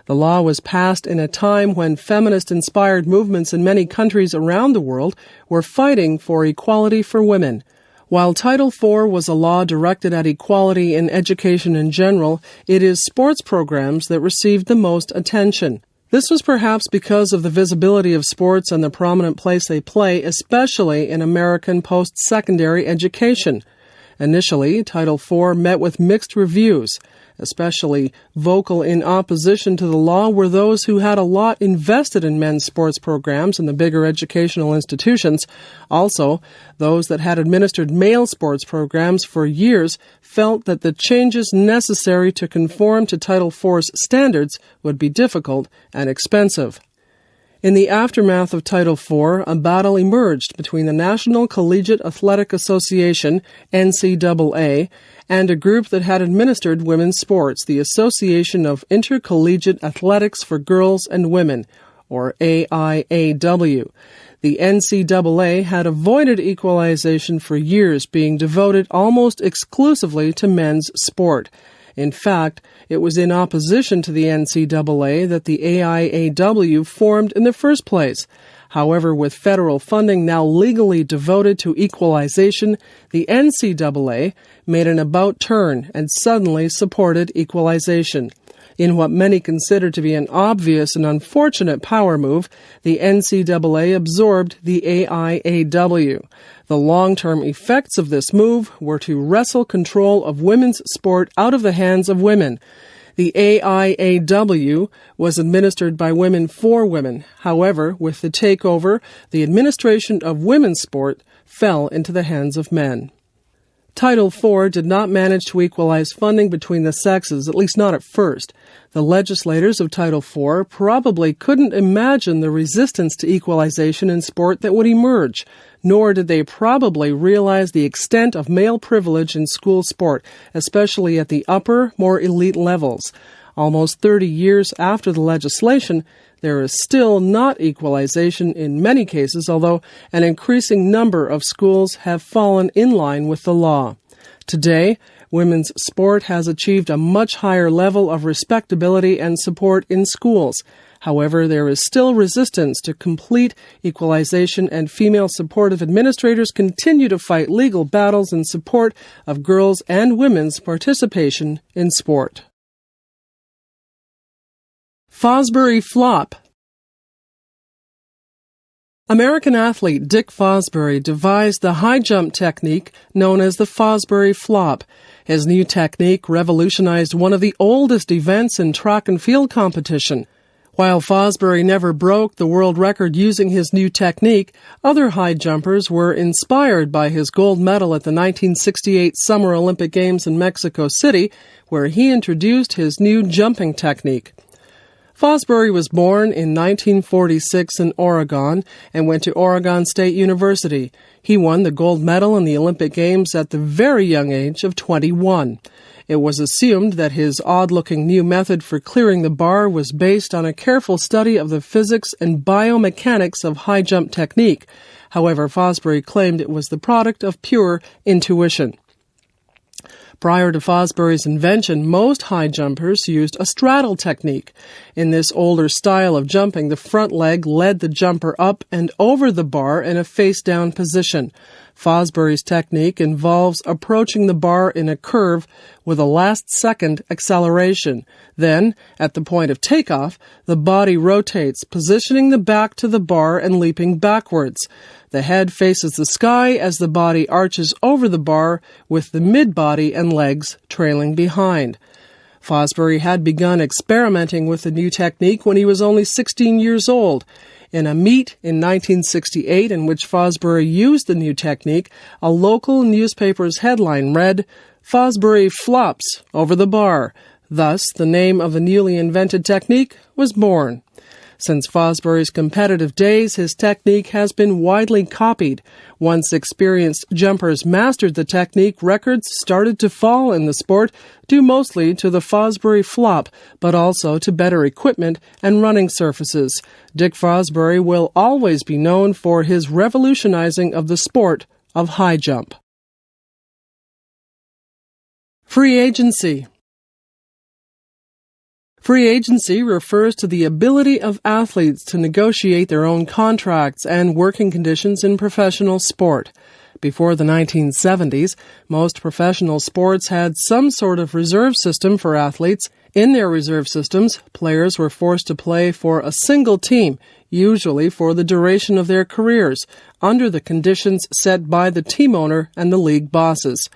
Speaker 5: The law was passed in a time when feminist-inspired movements in many countries around the world were fighting for equality for women. While Title IV was a law directed at equality in education in general, it is sports programs that received the most attention. This was perhaps because of the visibility of sports and the prominent place they play, especially in American post-secondary education. Initially, Title IV met with mixed reviews. Especially vocal in opposition to the law were those who had a lot invested in men's sports programs in the bigger educational institutions. Also, those that had administered male sports programs for years felt that the changes necessary to conform to Title IV's standards would be difficult and expensive. In the aftermath of Title IV, a battle emerged between the National Collegiate Athletic Association, NCAA, and a group that had administered women's sports, the Association of Intercollegiate Athletics for Girls and Women, or AIAW. The NCAA had avoided equalization for years, being devoted almost exclusively to men's sport. In fact, it was in opposition to the NCAA that the AIAW formed in the first place. However, with federal funding now legally devoted to equalization, the NCAA made an about-turn and suddenly supported equalization. In what many consider to be an obvious and unfortunate power move, the NCAA absorbed the AIAW. The long-term effects of this move were to wrestle control of women's sport out of the hands of women. The AIAW was administered by women for women. However, with the takeover, the administration of women's sport fell into the hands of men. Title IV did not manage to equalize funding between the sexes, at least not at first. The legislators of Title IV probably couldn't imagine the resistance to equalization in sport that would emerge, nor did they probably realize the extent of male privilege in school sport, especially at the upper, more elite levels. Almost 30 years after the legislation, there is still not equalization in many cases, although an increasing number of schools have fallen in line with the law. Today, women's sport has achieved a much higher level of respectability and support in schools. However, there is still resistance to complete equalization, and female supportive administrators continue to fight legal battles in support of girls' and women's participation in sport. Fosbury flop. American athlete Dick Fosbury devised the high jump technique known as the Fosbury flop. His new technique revolutionized one of the oldest events in track and field competition. While Fosbury never broke the world record using his new technique, other high jumpers were inspired by his gold medal at the 1968 Summer Olympic Games in Mexico City, where he introduced his new jumping technique. Fosbury was born in 1946 in Oregon and went to Oregon State University. He won the gold medal in the Olympic Games at the very young age of 21. It was assumed that his odd-looking new method for clearing the bar was based on a careful study of the physics and biomechanics of high jump technique. However, Fosbury claimed it was the product of pure intuition. Prior to Fosbury's invention, most high jumpers used a straddle technique. In this older style of jumping, the front leg led the jumper up and over the bar in a face-down position. Fosbury's technique involves approaching the bar in a curve with a last-second acceleration. Then, at the point of takeoff, the body rotates, positioning the back to the bar and leaping backwards. The head faces the sky as the body arches over the bar, with the mid-body and legs trailing behind. Fosbury had begun experimenting with the new technique when he was only 16 years old. In a meet in 1968 in which Fosbury used the new technique, a local newspaper's headline read, "Fosbury flops over the bar." Thus, the name of the newly invented technique was born. Since Fosbury's competitive days, his technique has been widely copied. Once experienced jumpers mastered the technique, records started to fall in the sport, due mostly to the Fosbury flop, but also to better equipment and running surfaces. Dick Fosbury will always be known for his revolutionizing of the sport of high jump. Free agency. Free agency refers to the ability of athletes to negotiate their own contracts and working conditions in professional sport. Before the 1970s, most professional sports had some sort of reserve system for athletes. In their reserve systems, players were forced to play for a single team, usually for the duration of their careers, under the conditions set by the team owner and the league bosses.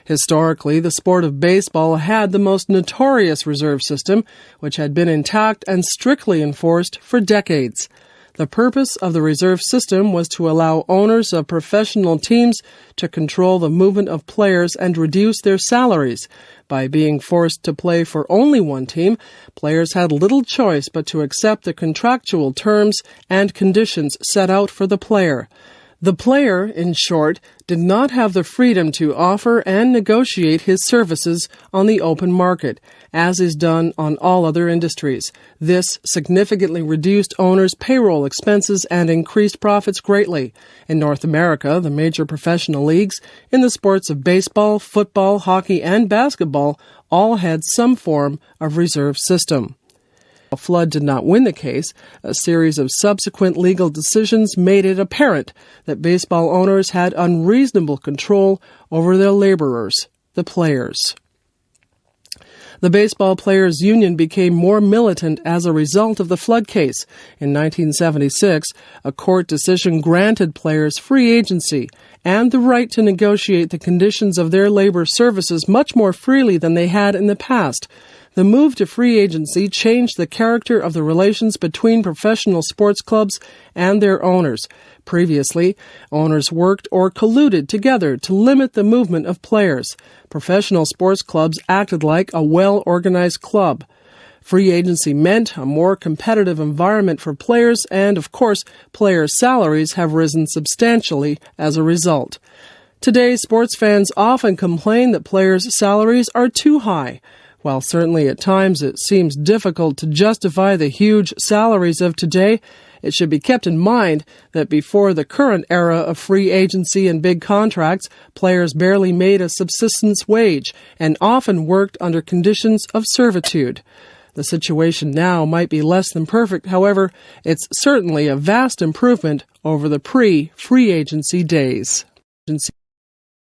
Speaker 5: Historically, the sport of baseball had the most notorious reserve system, which had been intact and strictly enforced for decades. The purpose of the reserve system was to allow owners of professional teams to control the movement of players and reduce their salaries. By being forced to play for only one team, players had little choice but to accept the contractual terms and conditions set out for the player. The player, in short, did not have the freedom to offer and negotiate his services on the open market, as is done on all other industries. This significantly reduced owners' payroll expenses and increased profits greatly. In North America, the major professional leagues in the sports of baseball, football, hockey, and basketball all had some form of reserve system. Flood did not win the case. A series of subsequent legal decisions made it apparent that baseball owners had unreasonable control over their laborers, the players. The Baseball Players Union became more militant as a result of the Flood case. In 1976, a court decision granted players free agency and the right to negotiate the conditions of their labor services much more freely than they had in the past. The move to free agency changed the character of the relations between professional sports clubs and their owners. Previously, owners worked or colluded together to limit the movement of players. Professional sports clubs acted like a well-organized club. Free agency meant a more competitive environment for players, and, of course, players' salaries have risen substantially as a result. Today, sports fans often complain that players' salaries are too high. While certainly at times it seems difficult to justify the huge salaries of today, it should be kept in mind that before the current era of free agency and big contracts, players barely made a subsistence wage and often worked under conditions of servitude. The situation now might be less than perfect, however, it's certainly a vast improvement over the pre-free agency days.